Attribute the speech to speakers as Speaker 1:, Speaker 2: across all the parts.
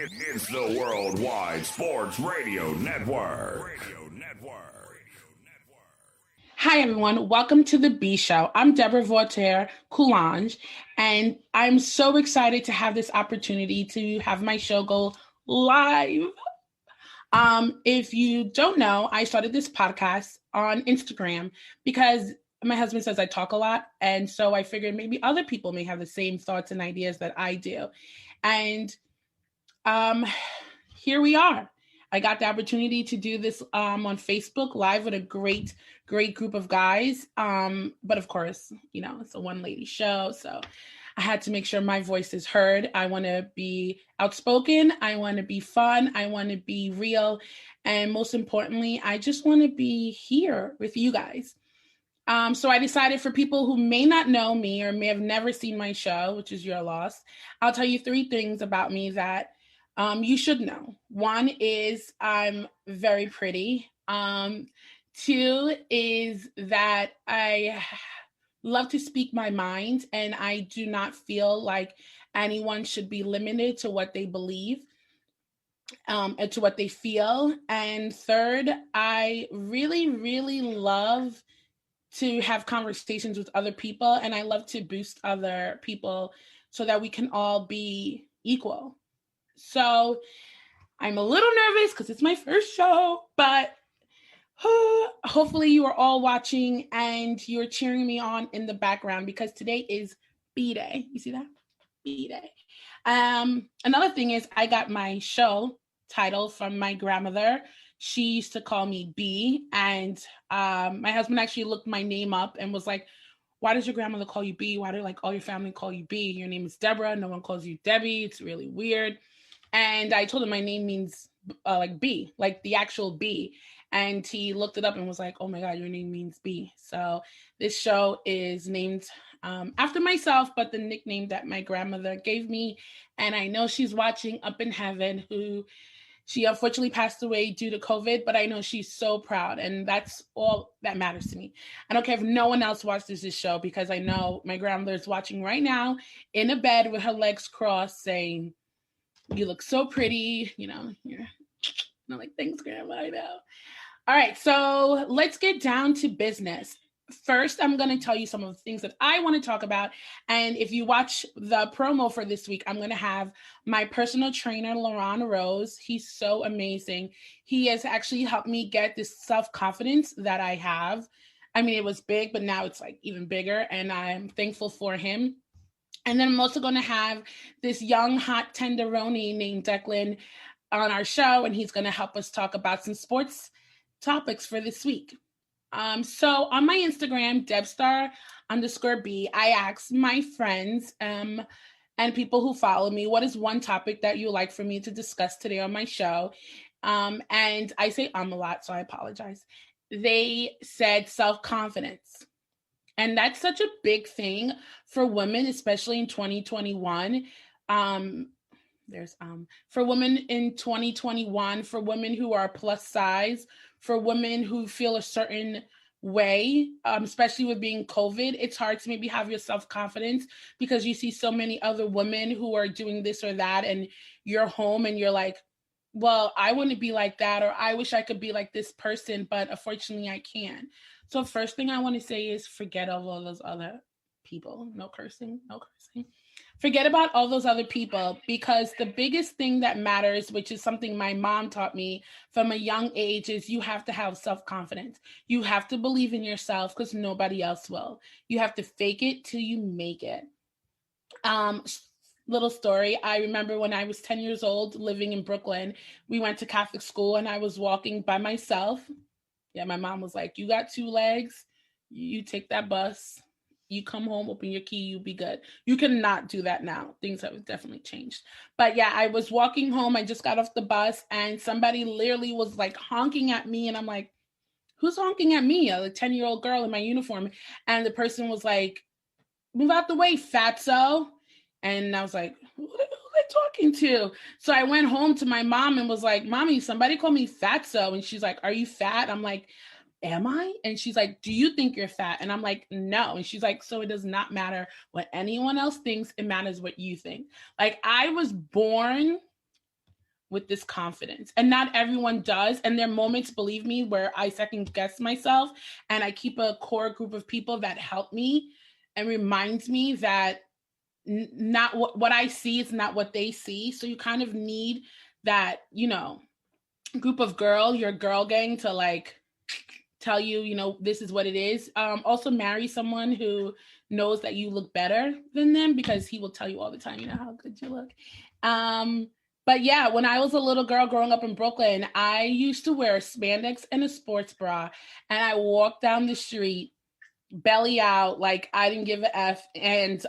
Speaker 1: It's the Worldwide Sports Radio Network.
Speaker 2: Hi, everyone. Welcome to the B Show. I'm Debra Coulanges, and I'm so excited to have this opportunity to have my show go live. If you don't know, I started this podcast on Instagram because my husband says I talk a lot. And so I figured maybe other people may have the same thoughts and ideas that I do. And here we are. I got the opportunity to do this on Facebook Live with a great group of guys. But of course, it's a one-lady show. So I had to make sure my voice is heard. I want to be outspoken. I want to be fun. I want to be real. And most importantly, I just want to be here with you guys. So I decided for people who may not know me or may have never seen my show, which is your loss, I'll tell you 3 things about me that you should know. 1 is I'm very pretty. 2 is that I love to speak my mind, and I do not feel like anyone should be limited to what they believe and to what they feel. And 3rd, I really, really love to have conversations with other people, and I love to boost other people so that we can all be equal. So I'm a little nervous because it's my first show, but hopefully you are all watching and you're cheering me on in the background because today is B-Day. You see that? B-Day. Another thing is I got my show title from my grandmother. She used to call me B, and my husband actually looked my name up and was like, why does your grandmother call you B? Why do all your family call you B? Your name is Debra. No one calls you Debbie. It's really weird. And I told him my name means like B, like the actual B. And he looked it up and was like, oh my God, your name means B. So this show is named after myself, but the nickname that my grandmother gave me. And I know she's watching up in heaven, who she unfortunately passed away due to COVID, but I know she's so proud. And that's all that matters to me. I don't care if no one else watches this show because I know my grandmother is watching right now in a bed with her legs crossed saying, you look so pretty, I'm like, thanks, Grandma, I know. All right, so let's get down to business. First, I'm going to tell you some of the things that I want to talk about. And if you watch the promo for this week, I'm going to have my personal trainer, Leron Rose. He's so amazing. He has actually helped me get this self-confidence that I have. I mean, it was big, but now it's like even bigger. And I'm thankful for him. And then I'm also going to have this young, hot tenderoni named Declan on our show, and he's going to help us talk about some sports topics for this week. So on my Instagram, Debstar_B, I asked my friends and people who follow me, what is one topic that you like for me to discuss today on my show? And I say a lot, so I apologize. They said self-confidence. And that's such a big thing for women, especially in 2021. For women in 2021, for women who are plus size, for women who feel a certain way, especially with being COVID, it's hard to maybe have your self-confidence because you see so many other women who are doing this or that, and you're home and you're like, well, I wouldn't be like that, or I wish I could be like this person, but unfortunately I can't. So first thing I want to say is forget all those other people. No cursing. Forget about all those other people, because the biggest thing that matters, which is something my mom taught me from a young age, is you have to have self-confidence. You have to believe in yourself because nobody else will. You have to fake it till you make it. Little story. I remember when I was 10 years old living in Brooklyn, we went to Catholic school and I was walking by myself. Yeah, my mom was like, you got 2 legs, you take that bus, you come home, open your key, you'll be good. You cannot do that now. Things have definitely changed. But yeah, I was walking home. I just got off the bus and somebody literally was like honking at me. And I'm like, who's honking at me? A 10-year-old girl in my uniform. And the person was like, move out the way, fatso. And I was like, who are they talking to? So I went home to my mom and was like, Mommy, somebody called me fatso. And she's like, are you fat? I'm like, am I? And she's like, do you think you're fat? And I'm like, no. And she's like, so it does not matter what anyone else thinks. It matters what you think. Like, I was born with this confidence. And not everyone does. And there are moments, believe me, where I second guess myself, and I keep a core group of people that help me and reminds me that not what I see is not what they see. So you kind of need that, you know, group of your girl gang to like tell you, you know, this is what it is. Also marry someone who knows that you look better than them, because he will tell you all the time, you know, how good you look. But yeah, when I was a little girl growing up in Brooklyn, I used to wear spandex and a sports bra, and I walked down the street belly out like I didn't give a F. And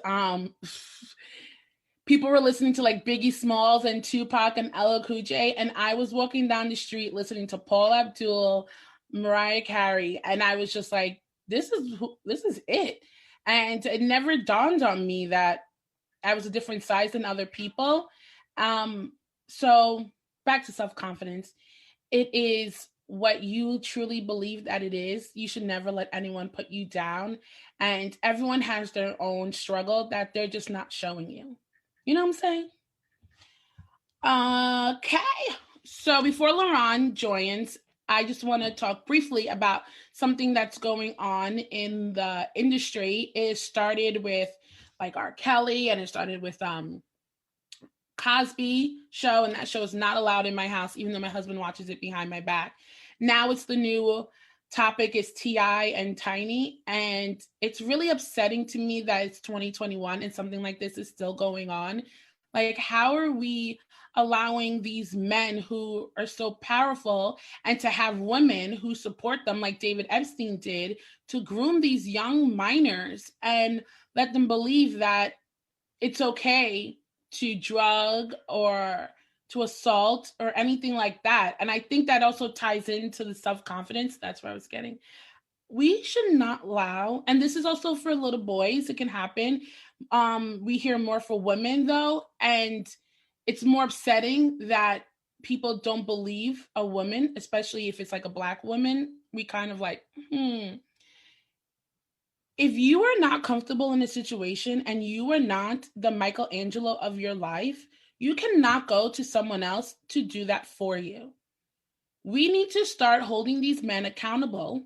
Speaker 2: people were listening to like Biggie Smalls and Tupac and LL Cool J, and I was walking down the street listening to Paul Abdul, Mariah Carey, and I was just like, this is it. And it never dawned on me that I was a different size than other people. So back to self-confidence. It is what you truly believe that it is. You should never let anyone put you down. And everyone has their own struggle that they're just not showing you. You know what I'm saying? Okay. So before Leron joins, I just want to talk briefly about something that's going on in the industry. It started with like R. Kelly, and it started with Cosby show, and that show is not allowed in my house, even though my husband watches it behind my back. Now it's the new topic is T.I. and Tiny, and it's really upsetting to me that it's 2021 and something like this is still going on. Like, how are we allowing these men who are so powerful and to have women who support them, like David Epstein did, to groom these young minors and let them believe that it's okay to drug or to assault or anything like that? And I think that also ties into the self-confidence. That's where I was getting. We should not allow, and this is also for little boys, it can happen. We hear more for women though, and it's more upsetting that people don't believe a woman, especially if it's like a Black woman. We kind of like, If you are not comfortable in a situation and you are not the Michelangelo of your life, you cannot go to someone else to do that for you. We need to start holding these men accountable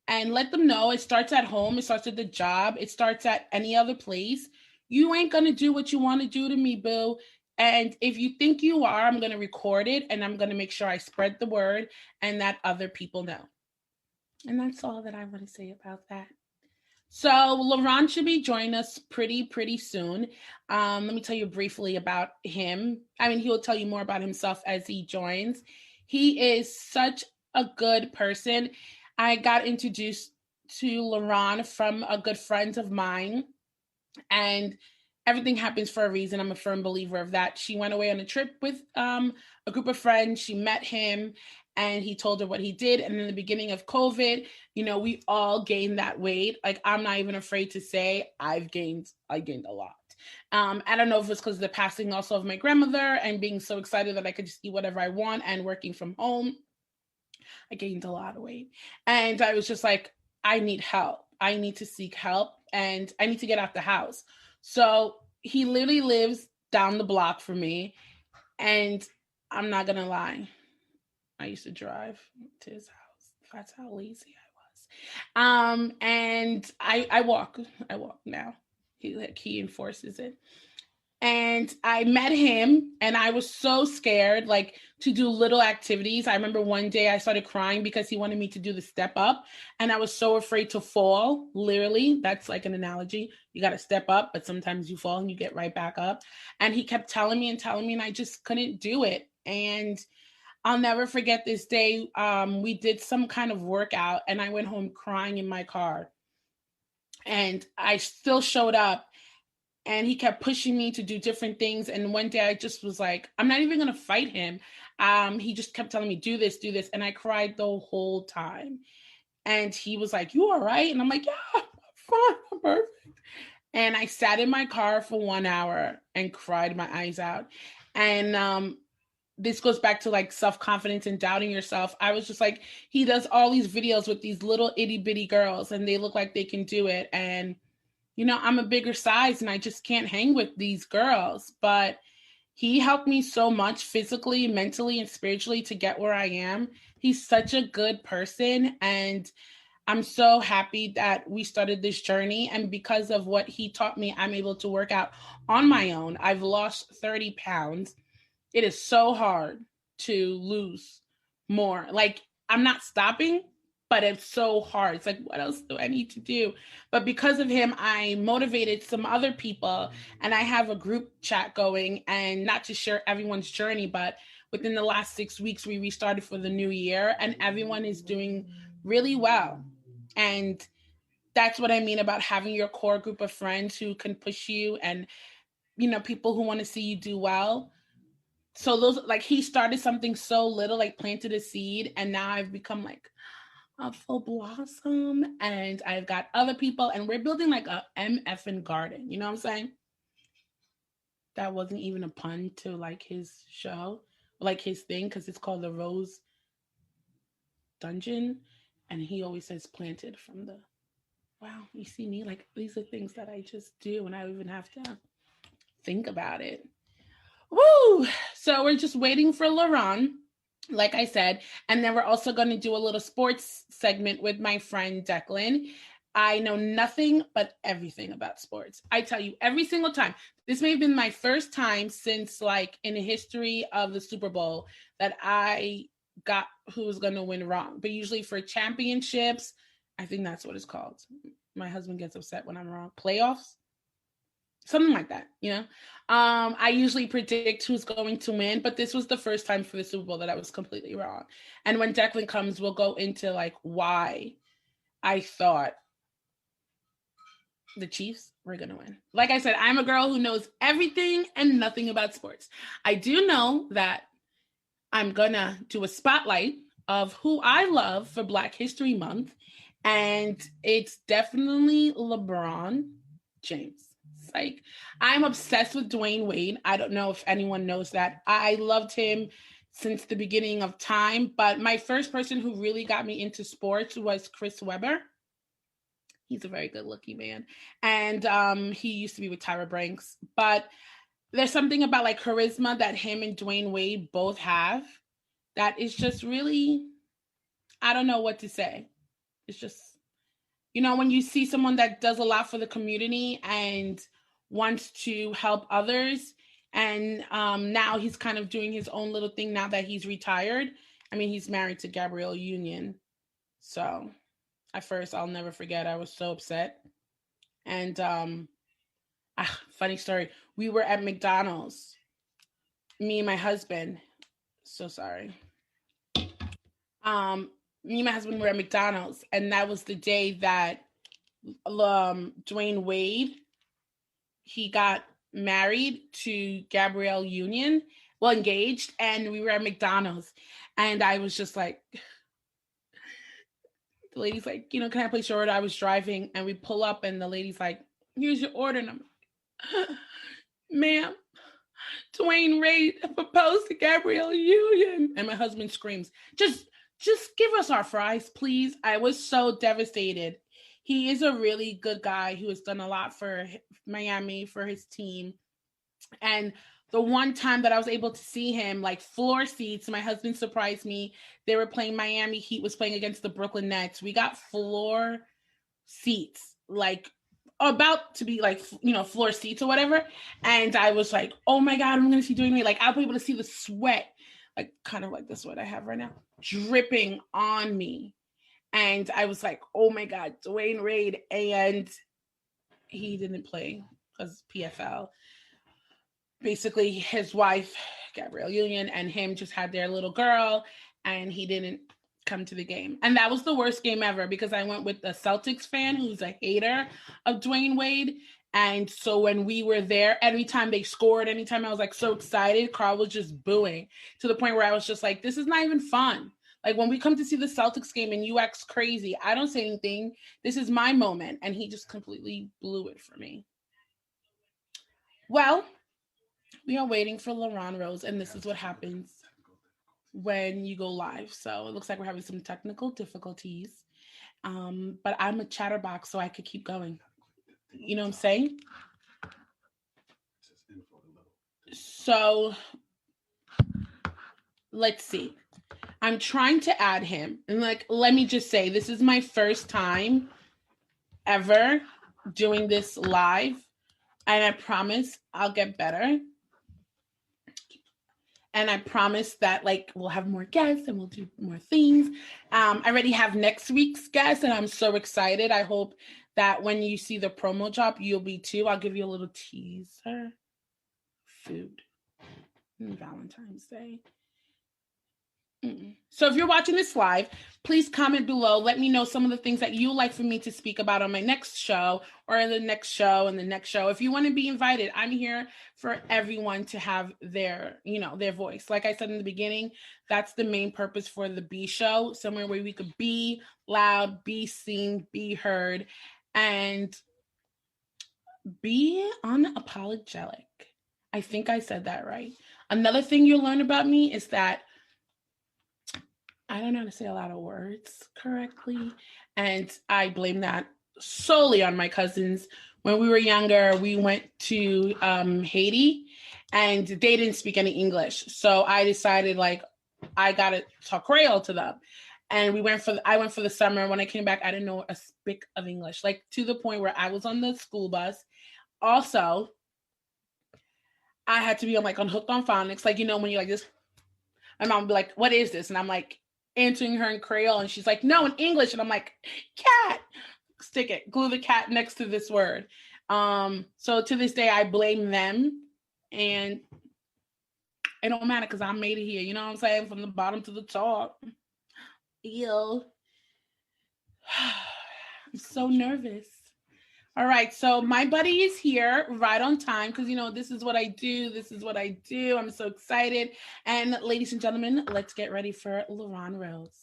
Speaker 2: and let them know it starts at home, it starts at the job, it starts at any other place. You ain't going to do what you want to do to me, boo. And if you think you are, I'm going to record it, and I'm going to make sure I spread the word and that other people know. And that's all that I want to say about that. So Leron should be joining us pretty soon. Let me tell you briefly about him. I mean, he will tell you more about himself as he joins. He is such a good person. I got introduced to Leron from a good friend of mine, and everything happens for a reason. I'm a firm believer of that. She went away on a trip with a group of friends. She met him, and he told her what he did. And in the beginning of COVID, you know, we all gained that weight. Like, I'm not even afraid to say I gained a lot. I don't know if it's because of the passing also of my grandmother and being so excited that I could just eat whatever I want and working from home. I gained a lot of weight. And I was just like, I need help. I need to seek help, and I need to get out the house. So he literally lives down the block from me. And I'm not going to lie, I used to drive to his house. That's how lazy I was. And I walk now. He enforces it. And I met him, and I was so scared, like, to do little activities. I remember one day I started crying because he wanted me to do the step up, and I was so afraid to fall. Literally, that's like an analogy. You got to step up, but sometimes you fall and you get right back up. And he kept telling me, and I just couldn't do it. And I'll never forget this day. We did some kind of workout, and I went home crying in my car. And I still showed up. And he kept pushing me to do different things. And one day I just was like, I'm not even going to fight him. He just kept telling me, do this. And I cried the whole time. And he was like, you all right? And I'm like, yeah, I'm fine. I'm perfect. And I sat in my car for 1 hour and cried my eyes out. And this goes back to like self-confidence and doubting yourself. I was just like, he does all these videos with these little itty bitty girls, and they look like they can do it. And you know, I'm a bigger size and I just can't hang with these girls. But He helped me so much physically, mentally, and spiritually to get where I am. He's such a good person, and I'm so happy that we started this journey. And because of what he taught me, I'm able to work out on my own. I've lost 30 pounds. It is so hard to lose more. Like, I'm not stopping, but it's so hard. It's like, what else do I need to do? But because of him, I motivated some other people, and I have a group chat going, and not to share everyone's journey, but within the last 6 weeks, we restarted for the new year, and everyone is doing really well. And that's what I mean about having your core group of friends who can push you, and, people who want to see you do well. So those, like, he started something so little, like planted a seed, and now I've become like a full blossom, and I've got other people, and we're building like a MFing garden. You know what I'm saying? That wasn't even a pun to like his show, like his thing, because it's called the Rose Dungeon, and he always says planted from the. Wow, you see me, like, these are things that I just do, and I don't even have to think about it. Woo! So we're just waiting for Leron, like I said, and then we're also going to do a little sports segment with my friend Declan. I know nothing but everything about sports. I tell you, every single time. This may have been my first time since, like, in the history of the Super Bowl that I got who was going to win wrong. But usually for championships, I think that's what it's called. My husband gets upset when I'm wrong. Playoffs? Something like that, I usually predict who's going to win, but this was the first time for the Super Bowl that I was completely wrong. And when Declan comes, we'll go into like why I thought the Chiefs were going to win. Like I said, I'm a girl who knows everything and nothing about sports. I do know that I'm going to do a spotlight of who I love for Black History Month, and it's definitely LeBron James. Like, I'm obsessed with Dwayne Wade. I don't know if anyone knows that. I loved him since the beginning of time, but my first person who really got me into sports was Chris Webber. He's a very good looking man. And he used to be with Tyra Banks. But there's something about like charisma that him and Dwayne Wade both have that is just really, I don't know what to say. It's just, when you see someone that does a lot for the community and wants to help others, and now he's kind of doing his own little thing now that he's retired. I mean, he's married to Gabrielle Union. So at first, I'll never forget, I was so upset. And funny story, we were at McDonald's, me and my husband. So sorry. Me and my husband were at McDonald's, and that was the day that Dwayne Wade, he got married to Gabrielle Union, well, engaged, and we were at McDonald's, and I was just like, the lady's like, can I place your order? I was driving, and we pull up, and the lady's like, here's your order. And I'm like, ma'am, Dwayne Wade proposed to Gabrielle Union. And my husband screams, just give us our fries, please. I was so devastated. He is a really good guy who has done a lot for Miami, for his team. And the one time that I was able to see him, like floor seats, my husband surprised me. They were playing Miami Heat was playing against the Brooklyn Nets. We got floor seats, like about to be like, floor seats or whatever. And I was like, oh my God, I'm going to see Dwayne Wade. Like, I'll be able to see the sweat, like kind of like the sweat I have right now, dripping on me. And I was like, oh my God, Dwayne Wade. And he didn't play because PFL. Basically, his wife, Gabrielle Union, and him just had their little girl, and he didn't come to the game. And that was the worst game ever because I went with a Celtics fan who's a hater of Dwayne Wade. And so when we were there, anytime they scored, anytime I was like so excited, Carl was just booing to the point where I was just like, this is not even fun. Like when we come to see the Celtics game and you act crazy, I don't say anything. This is my moment. And he just completely blew it for me. Well, we are waiting for Leron Rose, and this is what happens when you go live. So it looks like we're having some technical difficulties. But I'm a chatterbox, so I could keep going. You know what I'm saying? So let's see. I'm trying to add him. And like, let me just say, this is my first time ever doing this live. And I promise I'll get better. And I promise that like we'll have more guests and we'll do more things. I already have next week's guest and I'm so excited. I hope that when you see the promo drop, you'll be too. I'll give you a little teaser. Food. Valentine's Day. So if you're watching this live, please comment below. Let me know some of the things that you like for me to speak about on my next show or in the next show and the next show. If you want to be invited, I'm here for everyone to have their, their voice. Like I said in the beginning, that's the main purpose for the B show, somewhere where we could be loud, be seen, be heard, and be unapologetic. I think I said that right. Another thing you'll learn about me is that I don't know how to say a lot of words correctly. And I blame that solely on my cousins. When we were younger, we went to Haiti and they didn't speak any English. So I decided like, I got to talk Creole to them. And I went for the summer. When I came back, I didn't know a speck of English, like to the point where I was on the school bus. Also, I had to be on Hooked on Phonics. Like, when you're like this, my mom would be like, what is this? And I'm like, answering her in Creole, and she's like, no, in English. And I'm like, cat, stick it, glue the cat next to this word. So to this day, I blame them, and it don't matter because I made it here. You know what I'm saying? From the bottom to the top. Ew. I'm so nervous. All right, so my buddy is here right on time because, this is what I do. This is what I do. I'm so excited. And ladies and gentlemen, let's get ready for Leron Rose.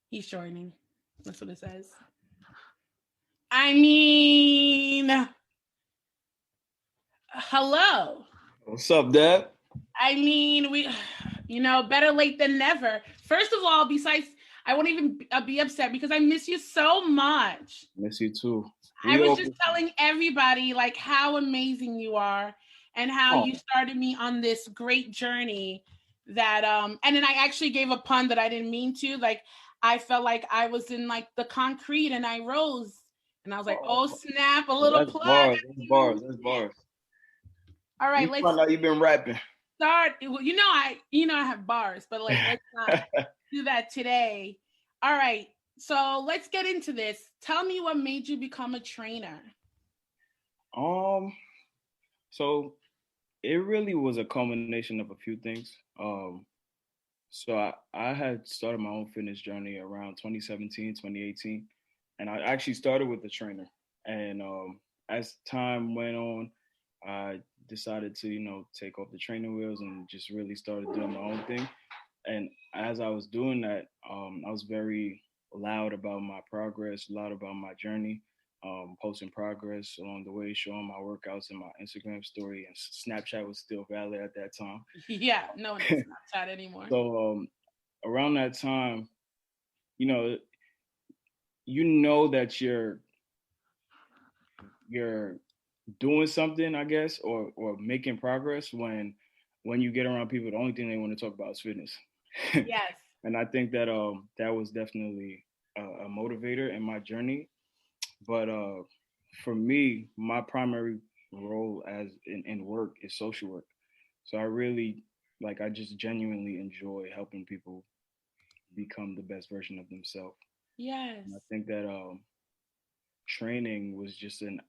Speaker 2: He's joining. That's what it says. I mean, hello.
Speaker 3: What's up, Deb?
Speaker 2: I mean, we, better late than never. First of all, besides, I won't even be upset because I miss you so much.
Speaker 3: Miss you too.
Speaker 2: I was just telling everybody like how amazing you are and how you started me on this great journey that and then I actually gave a pun that I didn't mean to. Like I felt like I was in like the concrete and I rose and I was like, oh snap, a little
Speaker 3: that's
Speaker 2: plug.
Speaker 3: That's bars.
Speaker 2: All right, let's
Speaker 3: find out you've been rapping.
Speaker 2: Start. Well, I have bars, but like let's not do that today. All right, so let's get into this. Tell me what made you become a trainer.
Speaker 3: So it really was a culmination of a few things. So I had started my own fitness journey around 2017, 2018, and I actually started with a trainer. And as time went on, I decided to, take off the training wheels and just really started doing my own thing. And as I was doing that, I was very loud about my progress, loud about my journey, posting progress along the way, showing my workouts in my Instagram story, and Snapchat was still valid at that time.
Speaker 2: Yeah, no one has Snapchat anymore.
Speaker 3: So around that time, you know that you're doing something, I guess, or making progress when you get around people, the only thing they want to talk about is fitness.
Speaker 2: Yes.
Speaker 3: And I think that that was definitely a motivator in my journey. But for me, my primary role as in work is social work. So I just genuinely enjoy helping people become the best version of themselves.
Speaker 2: Yes.
Speaker 3: And I think that training was just an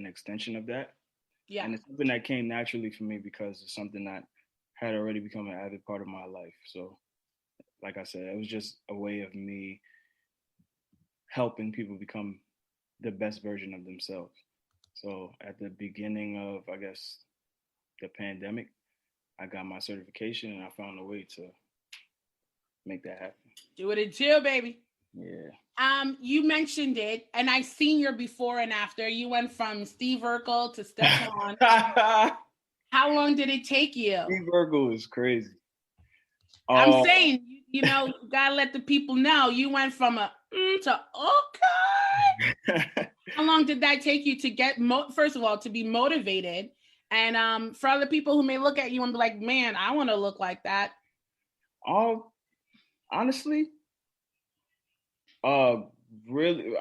Speaker 3: extension of that.
Speaker 2: Yeah.
Speaker 3: And it's something that came naturally for me because it's something that had already become an avid part of my life. So, like I said, it was just a way of me helping people become the best version of themselves. So at the beginning of, I guess, the pandemic, I got my certification and I found a way to make that happen.
Speaker 2: Do it and chill, baby.
Speaker 3: Yeah.
Speaker 2: You mentioned it, and I seen your before and after. You went from Steve Urkel to Stefan. How long did it take you?
Speaker 3: Steve Urkel is crazy.
Speaker 2: I'm saying, you gotta let the people know. You went from a to okay. How long did that take you to get, first of all, to be motivated? And for other people who may look at you and be like, man, I want to look like that.
Speaker 3: Honestly, really,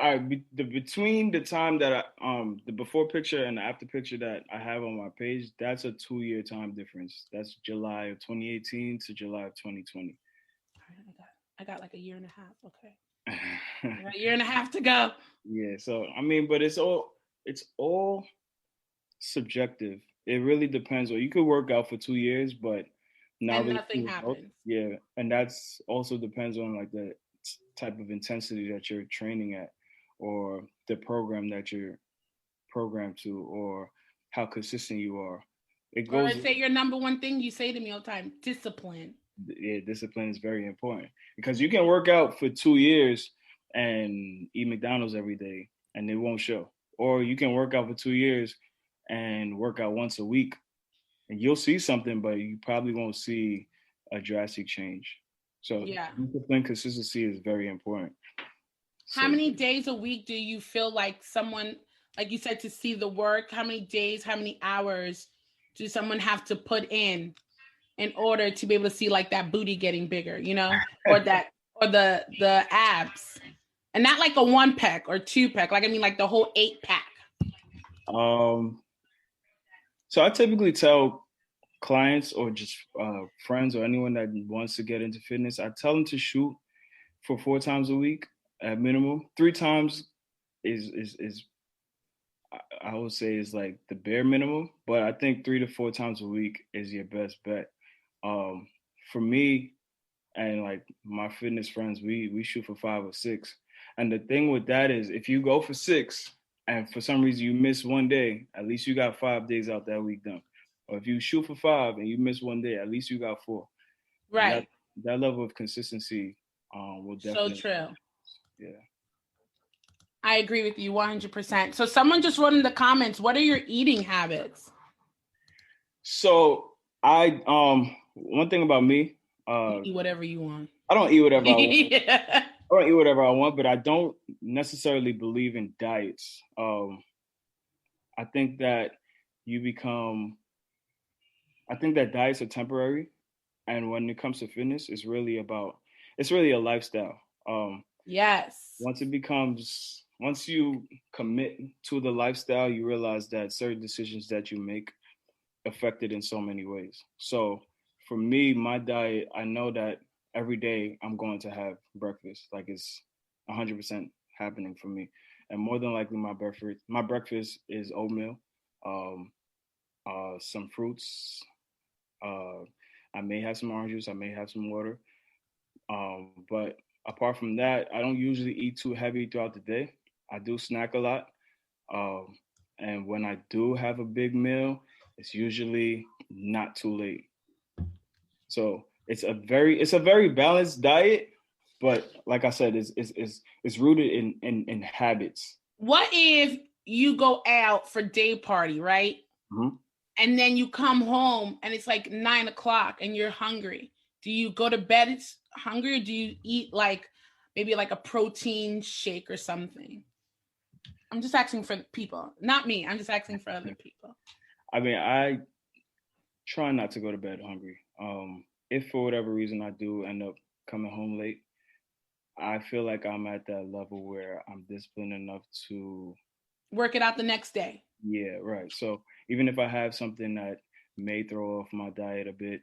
Speaker 3: between the time that the before picture and the after picture that I have on my page, that's a 2-year time difference. That's July of 2018 to July of 2020.
Speaker 2: I got like a year and a half. Okay. I got a year and a half to go.
Speaker 3: Yeah. So, I mean, but it's all subjective. It really depends. Or you could work out for 2 years, but not
Speaker 2: And
Speaker 3: really
Speaker 2: nothing happens.
Speaker 3: Yeah. And that's also depends on like the type of intensity that you're training at, or the program that you're programmed to, or how consistent you are. It
Speaker 2: Or
Speaker 3: goes.
Speaker 2: say your number one thing you say to me all the time, discipline.
Speaker 3: Yeah, discipline is very important, because you can work out for 2 years and eat McDonald's every day and it won't show. Or you can work out for 2 years and work out once a week and you'll see something, but you probably won't see a drastic change. So
Speaker 2: Yeah.
Speaker 3: discipline, consistency is very important.
Speaker 2: How many days a week do you feel like someone, like you said, to see the work? How many days, how many hours do someone have to put in order to be able to see like that booty getting bigger, you know, or that, or the abs, and not like a 1-pack or 2-pack, like I mean like the whole 8-pack.
Speaker 3: So I typically tell clients or just friends or anyone that wants to get into fitness, I tell them to shoot for 4 times a week at minimum. 3 times is I would say is like the bare minimum, but I think 3 to 4 times a week is your best bet. For me and like my fitness friends, we shoot for 5 or 6. And the thing with that is, if you go for 6 and for some reason you miss one day, at least you got 5 days out that week done. Or if you shoot for 5 and you miss one day, at least you got 4.
Speaker 2: Right.
Speaker 3: That level of consistency will definitely.
Speaker 2: So true.
Speaker 3: Yeah.
Speaker 2: I agree with you 100%. So someone just wrote in the comments, what are your eating habits?
Speaker 3: So one thing about me,
Speaker 2: you eat whatever you want.
Speaker 3: I don't eat whatever I want.
Speaker 2: Yeah.
Speaker 3: I don't eat whatever I want, but I don't necessarily believe in diets. I think that diets are temporary, and when it comes to fitness, it's really a lifestyle.
Speaker 2: Yes.
Speaker 3: Once you commit to the lifestyle, you realize that certain decisions that you make affect it in so many ways. So for me, my diet, I know that every day I'm going to have breakfast. Like it's 100% happening for me. And more than likely my breakfast is oatmeal, some fruits. I may have some orange juice. I may have some water. But apart from that, I don't usually eat too heavy throughout the day. I do snack a lot. And when I do have a big meal, it's usually not too late. So it's a very balanced diet, but like I said, it's rooted in habits.
Speaker 2: What if you go out for day party, right?
Speaker 3: Mm-hmm.
Speaker 2: And then you come home and it's like 9 o'clock and you're hungry. Do you go to bed hungry, or do you eat like maybe like a protein shake or something? I'm just asking for people, not me. I'm just asking for other people.
Speaker 3: I mean, I try not to go to bed hungry. If for whatever reason I do end up coming home late, I feel like I'm at that level where I'm disciplined enough to
Speaker 2: work it out the next day.
Speaker 3: Yeah, right. So even if I have something that may throw off my diet a bit,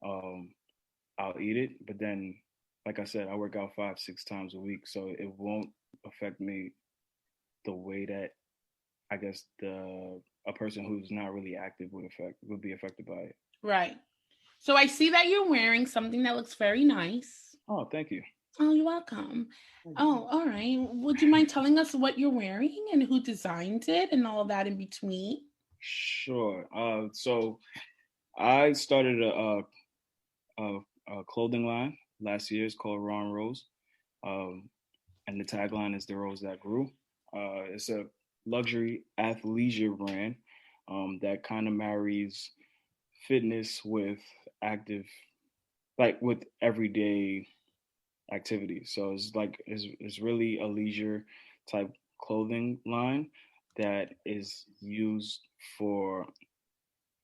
Speaker 3: I'll eat it. But then, like I said, I work out 5, 6 times a week, so it won't affect me the way that I guess a person who's not really active would be affected by it.
Speaker 2: Right. So I see that you're wearing something that looks very nice.
Speaker 3: Oh, thank you.
Speaker 2: Oh, you're welcome. Oh, all right. Would you mind telling us what you're wearing and who designed it and all that in between?
Speaker 3: Sure. So I started a clothing line last year. It's called Leron Rose, and the tagline is "The Rose That Grew." It's a luxury athleisure brand that kind of marries fitness with with everyday activities. So it's really a leisure type clothing line that is used for,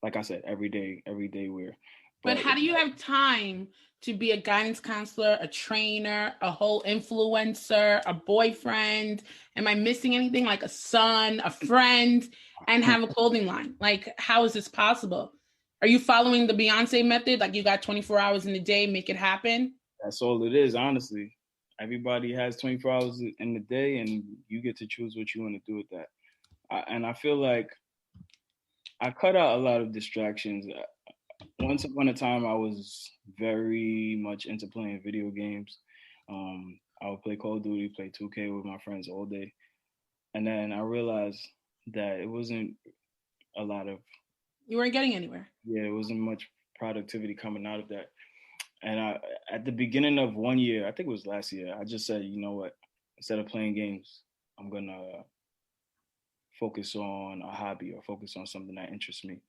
Speaker 3: like I said, everyday wear.
Speaker 2: But how do you have time to be a guidance counselor, a trainer, a whole influencer, a boyfriend? Am I missing anything, like a son, a friend, and have a clothing line? Like, how is this possible? Are you following the Beyonce method? Like, you got 24 hours in a day, make it happen?
Speaker 3: That's all it is, honestly. Everybody has 24 hours in the day, and you get to choose what you want to do with that. And I feel like I cut out a lot of distractions. Once upon a time, I was very much into playing video games. I would play Call of Duty, play 2K with my friends all day. And then I realized that it wasn't a lot of...
Speaker 2: You weren't getting anywhere.
Speaker 3: Yeah, it wasn't much productivity coming out of that. And at the beginning of one year, I think it was last year, I just said, you know what? Instead of playing games, I'm going to focus on a hobby or focus on something that interests me.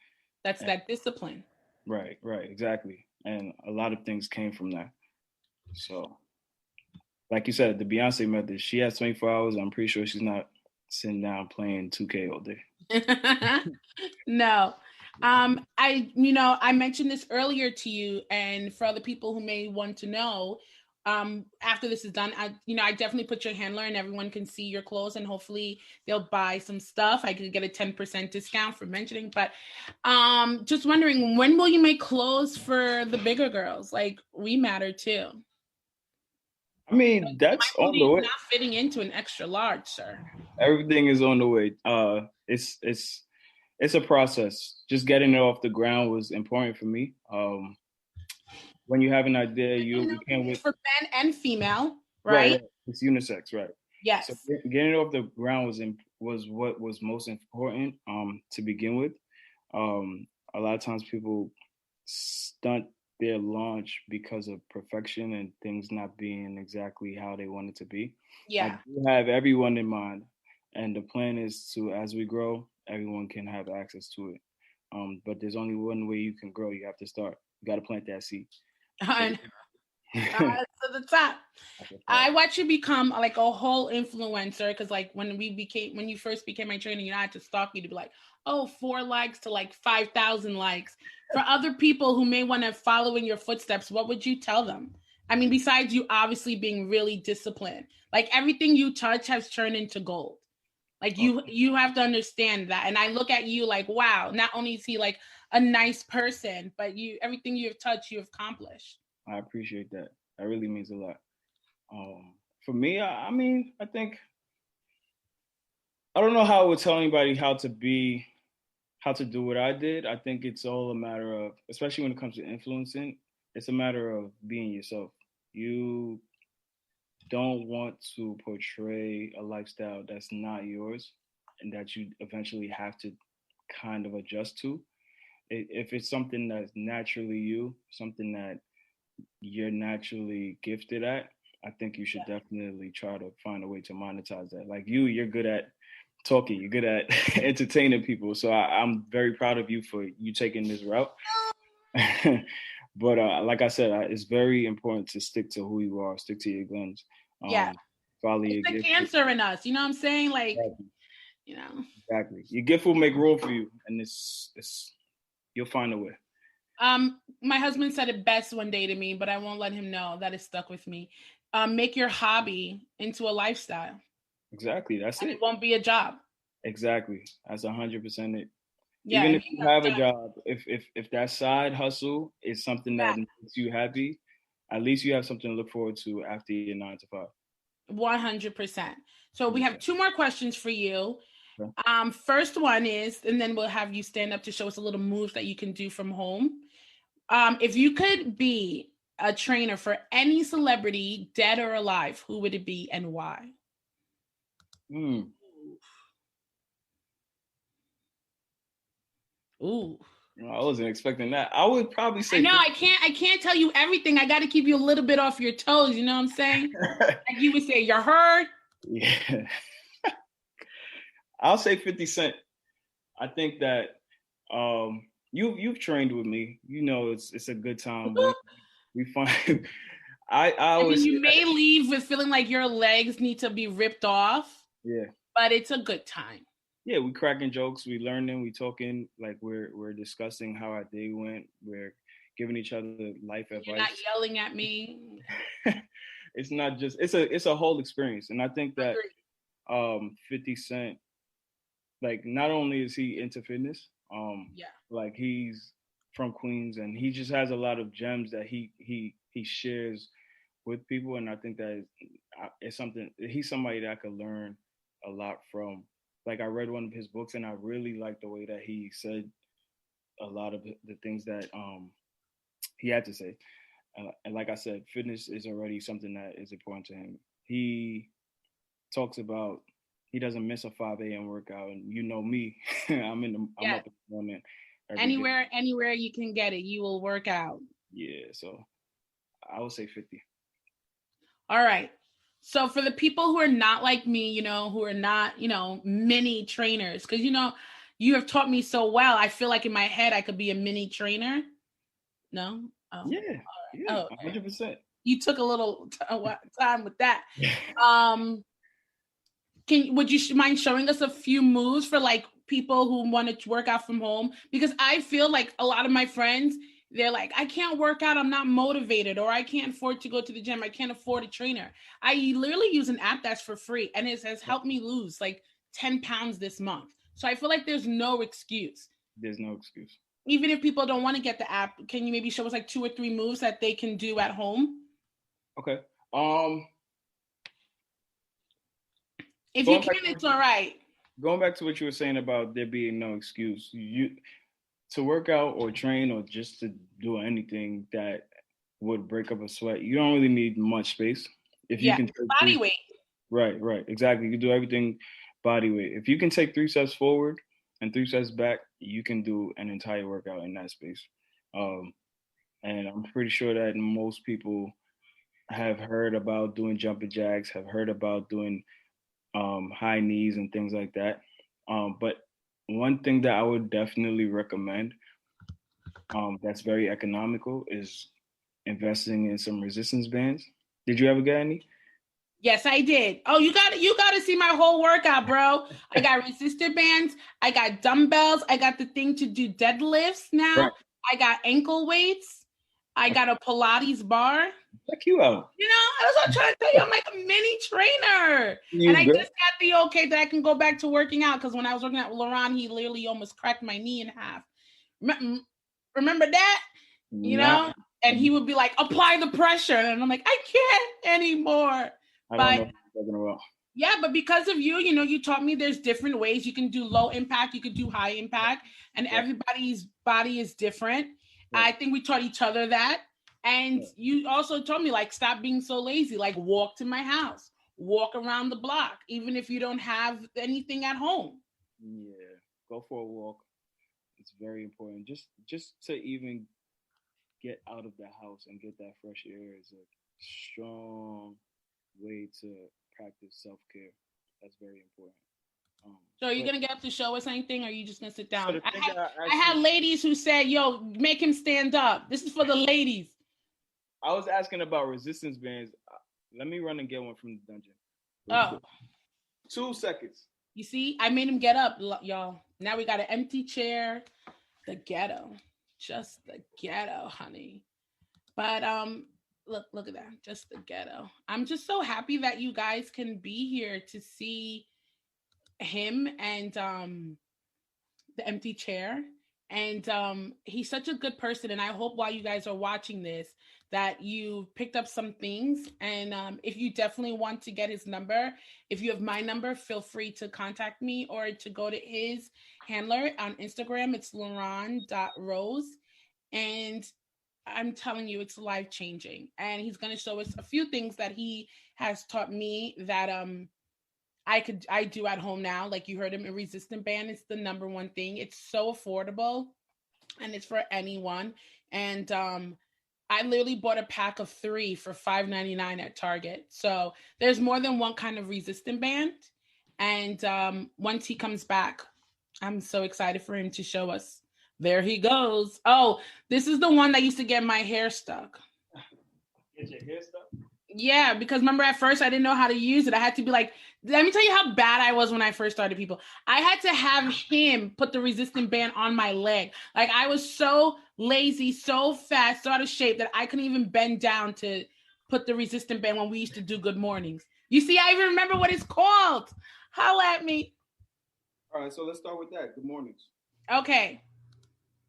Speaker 2: That's that discipline.
Speaker 3: Right, exactly. And a lot of things came from that. So, like you said, the Beyonce method, she has 24 hours. I'm pretty sure she's not sitting down playing 2K all day.
Speaker 2: No. I mentioned this earlier to you, and for other people who may want to know, after this is done, I definitely put your handler and everyone can see your clothes and hopefully they'll buy some stuff. I could get a 10% discount for mentioning, but just wondering, when will you make clothes for the bigger girls? Like, we matter too.
Speaker 3: I mean, that's on the way.
Speaker 2: Not fitting into an extra large, sir.
Speaker 3: Everything is on the way. It's a process. Just getting it off the ground was important for me. When you have an idea, you can't wait
Speaker 2: for men and female, right?
Speaker 3: It's unisex, right?
Speaker 2: Yes.
Speaker 3: So getting it off the ground was what was most important to begin with. A lot of times people stunt their launch because of perfection and things not being exactly how they want it to be.
Speaker 2: Yeah.
Speaker 3: I do have everyone in mind, and the plan is to, as we grow, everyone can have access to it. But there's only one way you can grow. You have to start. You got to plant that seed.
Speaker 2: To the top. I watch you become like a whole influencer, because like when you first became my trainer, I had to stalk you to be like, 4 likes to like 5,000 likes. For other people who may want to follow in your footsteps, what would you tell them? I mean, besides you obviously being really disciplined, like everything you touch has turned into gold. Like you have to understand that. And I look at you like, wow, not only is he like a nice person, but everything you have touched, you have accomplished.
Speaker 3: I appreciate that. That really means a lot. For me, I mean, I think, I don't know how I would tell anybody how to do what I did. I think it's all a matter of, especially when it comes to influencing, it's a matter of being yourself. You don't want to portray a lifestyle that's not yours and that you eventually have to kind of adjust to. If it's something that's naturally you, something that you're naturally gifted at, I think you should definitely try to find a way to monetize that. Like you're good at talking, you're good at entertaining people. So I'm very proud of you for you taking this route. But like I said, it's very important to stick to who you are, stick to your guns. Follow your
Speaker 2: gift. It's the cancer in us, you know what I'm saying? Like, exactly.
Speaker 3: Exactly. Your gift will make room for you, and it's you'll find a way.
Speaker 2: My husband said it best one day to me, but I won't let him know that it stuck with me. Make your hobby into a lifestyle.
Speaker 3: Exactly. That's it.
Speaker 2: It won't be a job.
Speaker 3: Exactly. That's 100% it.
Speaker 2: Yeah,
Speaker 3: even if you have a job, if that side hustle is something that makes you happy, at least you have something to look forward to after your 9 to 5.
Speaker 2: 100%. So we have 2 more questions for you. Okay. First one is, and then we'll have you stand up to show us a little moves that you can do from home. If you could be a trainer for any celebrity, dead or alive, who would it be and why? Ooh.
Speaker 3: I wasn't expecting that. I would probably say.
Speaker 2: No, I can't tell you everything. I got to keep you a little bit off your toes. You know what I'm saying? Like you would say, you're heard.
Speaker 3: Yeah. I'll say 50 Cent. I think that you've trained with me. You know, it's a good time. We find. I always.
Speaker 2: You may leave with feeling like your legs need to be ripped off.
Speaker 3: Yeah.
Speaker 2: but it's a good time.
Speaker 3: Yeah, we cracking jokes, we learning, we talking, like we're discussing how our day went. We're giving each other life
Speaker 2: You're not
Speaker 3: advice.
Speaker 2: yelling at me.
Speaker 3: It's not just it's a whole experience, and I think that
Speaker 2: Agreed.
Speaker 3: 50 Cent, like, not only is he into fitness,
Speaker 2: Yeah.
Speaker 3: like he's from Queens, and he just has a lot of gems that he shares with people, and I think that it's something. He's somebody that I could learn a lot from. Like, I read one of his books, and I really liked the way that he said a lot of the things that he had to say. And like I said, fitness is already something that is important to him. He talks about he doesn't miss a 5 a.m. workout, and you know me, I'm
Speaker 2: Yeah.
Speaker 3: up in the morning every day.
Speaker 2: Anywhere you can get it, you will work out.
Speaker 3: Yeah, so I would say 50.
Speaker 2: All right. So for the people who are not like me, who are not, mini trainers, because, you have taught me so well. I feel like in my head, I could be a mini trainer. No? Oh,
Speaker 3: Yeah, yeah,
Speaker 2: oh,
Speaker 3: 100%.
Speaker 2: you took a little time with that. Would you mind showing us a few moves for like people who want to work out from home? Because I feel like a lot of my friends, they're like, I can't work out, I'm not motivated, or I can't afford to go to the gym, I can't afford a trainer. I literally use an app that's for free, and it has helped me lose like 10 pounds this month. So I feel like there's no excuse.
Speaker 3: There's no excuse.
Speaker 2: Even if people don't want to get the app, can you maybe show us like 2 or 3 moves that they can do at home?
Speaker 3: Okay.
Speaker 2: If you can, it's all right.
Speaker 3: Going back to what you were saying about there being no excuse, to work out or train or just to do anything that would break up a sweat, you don't really need much space. If you can take
Speaker 2: body weight.
Speaker 3: Right, exactly. You do everything body weight. If you can take 3 steps forward and 3 steps back, you can do an entire workout in that space. And I'm pretty sure that most people have heard about doing jumping jacks, have heard about doing high knees and things like that. But one thing that I would definitely recommend, that's very economical, is investing in some resistance bands. Did you ever get any?
Speaker 2: Yes, I did. Oh, you got to see my whole workout, bro. I got resistor bands. I got dumbbells. I got the thing to do deadlifts now. Right. I got ankle weights. I got a Pilates bar.
Speaker 3: Check you out.
Speaker 2: I was trying to tell you, I'm like a mini trainer. And I just got the okay that I can go back to working out, because when I was working out with Leron, he literally almost cracked my knee in half. Remember that? And he would be like, apply the pressure. And I'm like, I can't anymore.
Speaker 3: I don't know what you're talking about.
Speaker 2: Yeah, but because of you, you taught me there's different ways. You can do low impact, you could do high impact, and everybody's body is different. I think we taught each other that. And you also told me, like, stop being so lazy, like walk to my house, walk around the block, even if you don't have anything at home.
Speaker 3: Yeah, go for a walk. It's very important. Just to even get out of the house and get that fresh air is a strong way to practice self-care. That's very important.
Speaker 2: So are you going to get up to show us anything, or are you just going to sit down? I had ladies who said, yo, make him stand up. This is for the ladies.
Speaker 3: I was asking about resistance bands. Let me run and get one from the dungeon.
Speaker 2: Oh.
Speaker 3: 2 seconds.
Speaker 2: You see, I made him get up, y'all. Now we got an empty chair. The ghetto. Just the ghetto, honey. But look at that. Just the ghetto. I'm just so happy that you guys can be here to see him and the empty chair. And he's such a good person. And I hope while you guys are watching this that you picked up some things. And if you definitely want to get his number, if you have my number, feel free to contact me or to go to his handler on Instagram. It's Leron.Rose. And I'm telling you, it's life-changing. And he's going to show us a few things that he has taught me that I do at home now. Like you heard him, a resistant band is the number one thing. It's so affordable and it's for anyone. And I literally bought a pack of 3 for $5.99 at Target. So there's more than one kind of resistant band. And once he comes back, I'm so excited for him to show us. There he goes. Oh, this is the one that used to get my hair stuck.
Speaker 3: Get your hair stuck?
Speaker 2: Yeah, because remember at first I didn't know how to use it. I had to be like, let me tell you how bad I was when I first started, people. I had to have him put the resistant band on my leg. Like I was so lazy, so fat, so out of shape that I couldn't even bend down to put the resistant band when we used to do good mornings. You see, I even remember what it's called. Holla at me.
Speaker 3: All right, so let's start with that. Good mornings.
Speaker 2: Okay.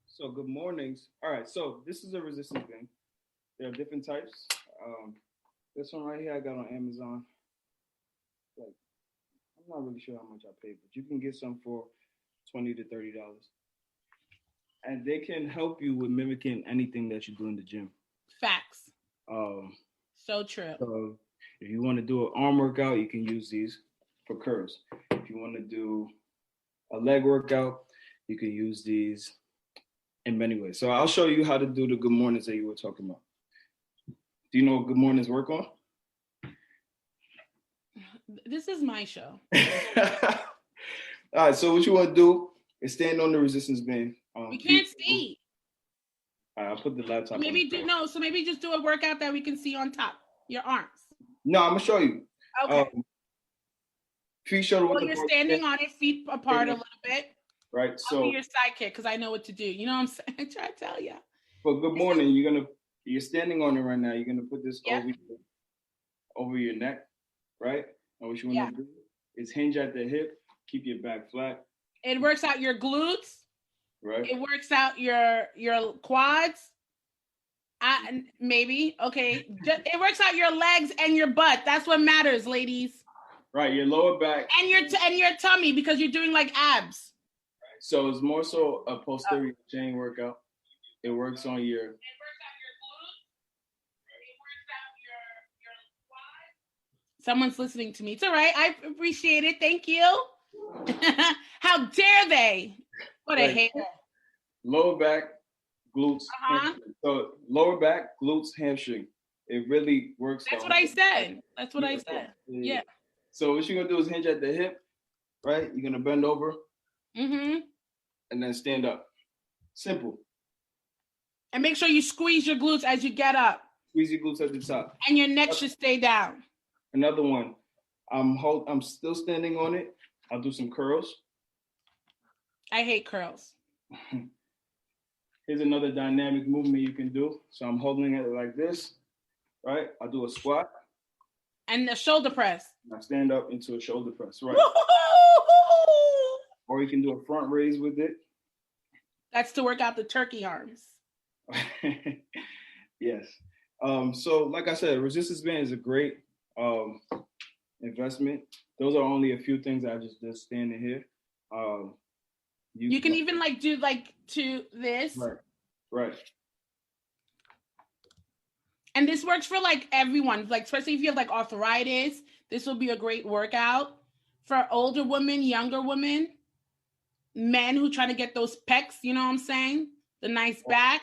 Speaker 3: So good mornings. All right, so this is a resistance band. There are different types. This one right here I got on Amazon. Like, I'm not really sure how much I paid, but you can get some for $20 to $30. And they can help you with mimicking anything that you do in the gym.
Speaker 2: Facts.
Speaker 3: So
Speaker 2: true.
Speaker 3: So if you want to do an arm workout, you can use these for curls. If you want to do a leg workout, you can use these in many ways. So I'll show you how to do the good mornings that you were talking about. Do you know what good mornings work on?
Speaker 2: This is my show.
Speaker 3: All right, so what you want to do is stand on the resistance band.
Speaker 2: We can't see.
Speaker 3: All right, I'll put the laptop
Speaker 2: maybe so maybe just do a workout that we can see on top. Your arms.
Speaker 3: No, I'm going to show you.
Speaker 2: Okay.
Speaker 3: Feet shoulder width
Speaker 2: apart. You're standing on it, feet apart a little bit.
Speaker 3: Right, so.
Speaker 2: I'll be your sidekick because I know what to do. You know what I'm saying? I try to tell you.
Speaker 3: For good morning, you're standing on it right now. You're going to put this over your neck, right? And what you want to do is hinge at the hip, keep your back flat.
Speaker 2: It works out your glutes.
Speaker 3: Right.
Speaker 2: It works out your quads. Maybe. Okay. It works out your legs and your butt. That's what matters, ladies.
Speaker 3: Right. Your lower back.
Speaker 2: And your tummy because you're doing like abs.
Speaker 3: Right. So it's more so a posterior chain workout. It works on your. It works out your
Speaker 2: glutes. It works out your quads. Someone's listening to me. It's all right. I appreciate it. Thank you. How dare they? What a hater.
Speaker 3: Lower back, glutes. So lower back, glutes, hamstring. It really works.
Speaker 2: That's what I said. That's what I said. Yeah.
Speaker 3: So what you're gonna do is hinge at the hip, right? You're gonna bend over.
Speaker 2: Mm-hmm.
Speaker 3: And then stand up. Simple.
Speaker 2: And make sure you squeeze your glutes as you get up.
Speaker 3: Squeeze your glutes at the top.
Speaker 2: And your neck should stay down.
Speaker 3: Another one. I'm still standing on it. I'll do some curls.
Speaker 2: I hate curls.
Speaker 3: Here's another dynamic movement you can do. So I'm holding it like this, right? I'll do a squat.
Speaker 2: And the shoulder press.
Speaker 3: I stand up into a shoulder press, right? Or you can do a front raise with it.
Speaker 2: That's to work out the turkey arms.
Speaker 3: Yes. So like I said, resistance band is a great investment. Those are only a few things I just did standing here. You can even do to this. Right.
Speaker 2: And this works for everyone, especially if you have arthritis. This will be a great workout for older women, younger women, men who try to get those pecs. You know what I'm saying? The nice back.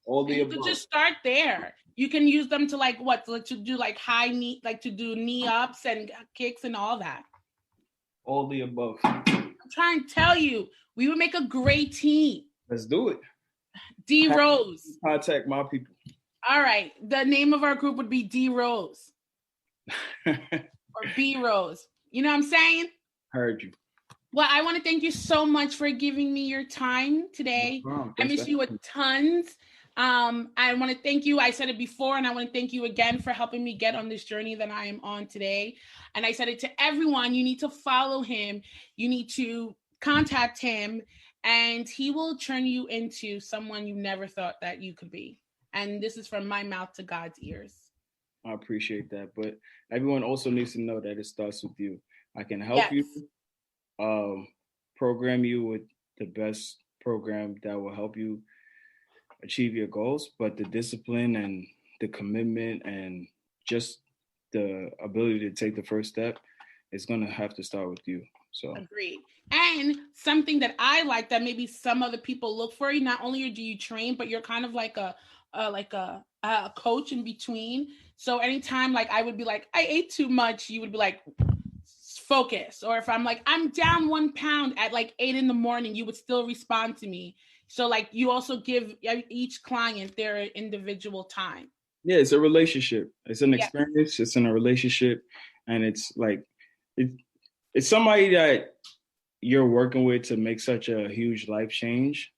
Speaker 3: All the above.
Speaker 2: You just start there. You can use them to to do high knee, to do knee ups and kicks and all that.
Speaker 3: All the above.
Speaker 2: I'm trying to tell you, we would make a great team.
Speaker 3: Let's do it.
Speaker 2: D Rose.
Speaker 3: Contact my people.
Speaker 2: All right. The name of our group would be D Rose. Or B Rose. You know what I'm saying?
Speaker 3: Heard you.
Speaker 2: Well, I want to thank you so much for giving me your time today. No I miss you a tons. I want to thank you. I said it before, and I want to thank you again for helping me get on this journey that I am on today. And I said it to everyone. You need to follow him. You need to contact him, and he will turn you into someone you never thought that you could be. And this is from my mouth to God's ears.
Speaker 3: I appreciate that. But everyone also needs to know that it starts with you. I can help you, program you with the best program that will help you achieve your goals. But the discipline and the commitment and just the ability to take the first step is going to have to start with you. So
Speaker 2: agreed. And something that I like that maybe some other people look for you, not only do you train, but you're kind of like a coach in between. So anytime I would be I ate too much, you would be focus. Or if I'm I'm down 1 pound at 8 a.m, you would still respond to me. So you also give each client their individual time.
Speaker 3: Yeah, it's a relationship. It's an
Speaker 2: Yeah.
Speaker 3: experience. It's in a relationship, and it's like it, it's somebody that you're working with to make such a huge life change.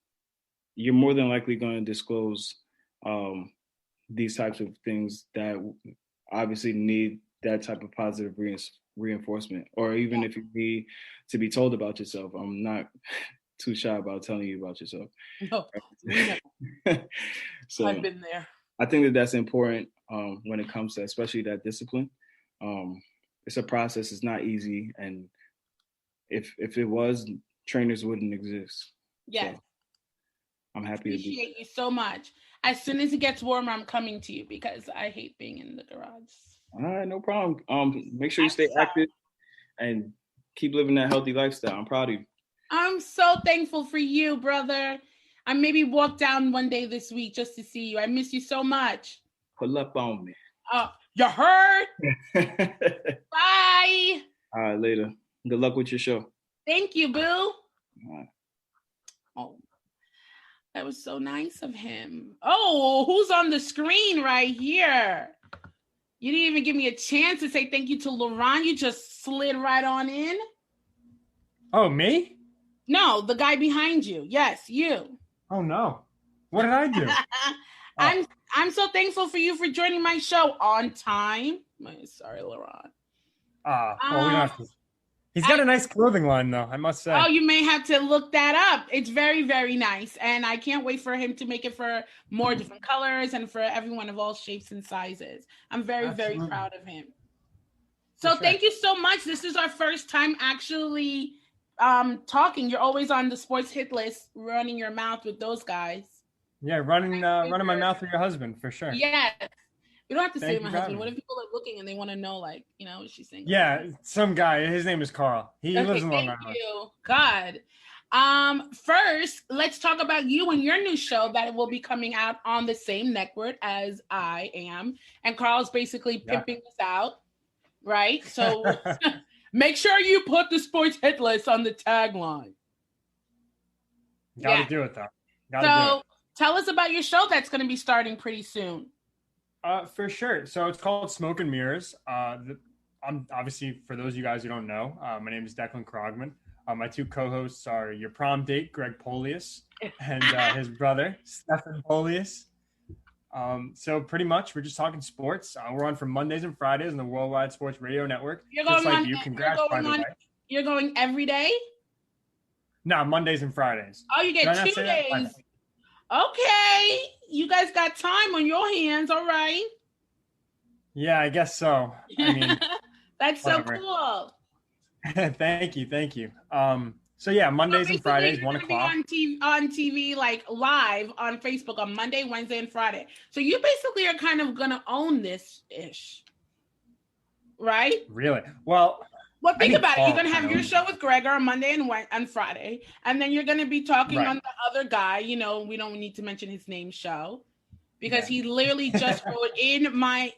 Speaker 3: You're more than likely going to disclose um, these types of things that obviously need that type of positive reinforcement, or even
Speaker 2: Yeah.
Speaker 3: if you need to be told about yourself. I'm not too shy about telling you about yourself.
Speaker 2: No, we know.
Speaker 3: So
Speaker 2: I've been there.
Speaker 3: I think that that's important when it comes to especially that discipline. It's a process. It's not easy, and if it was, trainers wouldn't exist.
Speaker 2: Yes.
Speaker 3: So I'm happy to do
Speaker 2: Appreciate you so much. As soon as it gets warmer, I'm coming to you because I hate being in the garage.
Speaker 3: that. All right, no problem. Make sure you
Speaker 2: I'm
Speaker 3: stay
Speaker 2: sorry.
Speaker 3: active and keep living that healthy lifestyle. I'm proud of you.
Speaker 2: I'm so thankful for you, brother. I maybe walk down one day this week just to see you. I miss you so much.
Speaker 3: Pull up on me.
Speaker 2: You heard?
Speaker 3: All
Speaker 2: Bye.
Speaker 3: right, later. Good luck with your show.
Speaker 2: Thank you, boo.
Speaker 3: All right.
Speaker 2: Oh, that was so nice of him. Oh, who's on the screen right here? You didn't even give me a chance to say thank you to Leron. You just slid right on in.
Speaker 4: Oh, me?
Speaker 2: No, the guy behind you. Yes, you.
Speaker 4: Oh, no. What did I do?
Speaker 2: I'm so thankful for you for joining my show on time. Sorry, Leron.
Speaker 4: Well, we don't have to. He's got a nice clothing line, though, I must say.
Speaker 2: Oh, you may have to look that up. It's very, very nice. And I can't wait for him to make it for more different colors and for everyone of all shapes and sizes. I'm very, very proud of him. So thank you so much. This is our first time actually talking. You're always on the sports hit list, running your mouth with those guys.
Speaker 4: Yeah, running my mouth with your husband, for sure.
Speaker 2: Yes. You don't have to say my husband. What if people are looking and they want to know, like, you know, is she single?
Speaker 4: Yeah, some guy. His name is Carl. He lives in Long Island.
Speaker 2: Thank you. God. First, let's talk about you and your new show that will be coming out on the same network as I am. And Carl's basically pimping us out, right? So make sure you put the sports hit list on the tagline.
Speaker 4: Gotta do it, though.
Speaker 2: So tell us about your show that's going to be starting pretty soon.
Speaker 4: For sure. So it's called Smoke and Mirrors. I'm obviously, for those of you guys who don't know, my name is Declan Krogman. My two co-hosts are your prom date, Greg Polius, and his brother, Stefan Polius. So pretty much, we're just talking sports. We're on from Mondays and Fridays on the Worldwide Sports Radio Network.
Speaker 2: You're going
Speaker 4: just like you. Congrats, by the way.
Speaker 2: You're going every day?
Speaker 4: No, Mondays and Fridays.
Speaker 2: Oh, you get 2 days. Okay. You guys got time on your hands. All right.
Speaker 4: Yeah, I guess so. I mean,
Speaker 2: that's whatever. So cool.
Speaker 4: Thank you. So yeah, Mondays and Fridays, 1 o'clock.
Speaker 2: On TV, like live on Facebook on Monday, Wednesday, and Friday. So you basically are kind of gonna own this ish, right?
Speaker 4: Really? Well,
Speaker 2: think about it. You're gonna have your show with Greg on Monday and Friday, and then you're gonna be talking on the other guy. You know, we don't need to mention his name, show, because he literally just wrote in my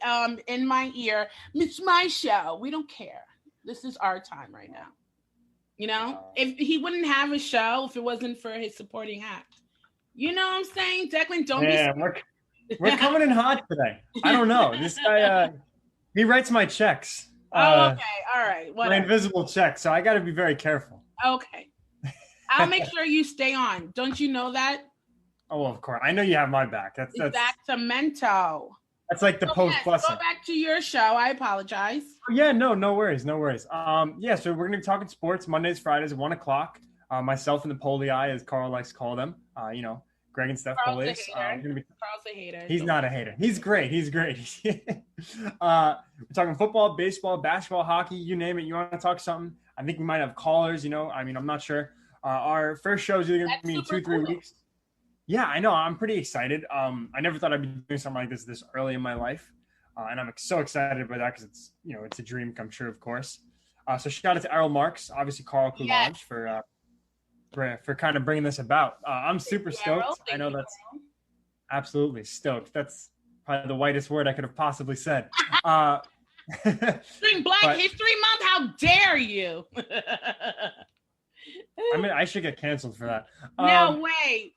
Speaker 2: ear, "It's my show. We don't care. This is our time right now." You know, if he wouldn't have a show if it wasn't for his supporting act. You know what I'm saying, Declan? Don't be.
Speaker 4: We're coming in hot today. I don't know. This guy, he writes my checks.
Speaker 2: Okay. All right.
Speaker 4: My invisible check. So I got to be very careful.
Speaker 2: Okay. I'll make sure you stay on. Don't you know that?
Speaker 4: Oh, of course. I know you have my back. That's
Speaker 2: Sacramento.
Speaker 4: That's like the post plus.
Speaker 2: Go back to your show. I apologize.
Speaker 4: Yeah, no worries. So we're gonna be talking sports Mondays, Fridays at 1 o'clock. Myself and the Polii, as Carl likes to call them. Greg and Steph Polius.
Speaker 2: Carl's a hater.
Speaker 4: He's not a hater. He's great. We're talking football, baseball, basketball, hockey, you name it. You want to talk something? I think we might have callers. I'm not sure. Our first show is either gonna be in 2-3 weeks. Yeah, I know. I'm pretty excited. I never thought I'd be doing something like this early in my life. And I'm so excited about that because it's a dream come true, of course. So shout out to Errol Marks, obviously Carl Coulanges for kind of bringing this about. I'm super stoked. I know that's absolutely stoked. That's probably the whitest word I could have possibly said.
Speaker 2: During Black History Month, how dare you?
Speaker 4: I mean, I should get canceled for that.
Speaker 2: No way.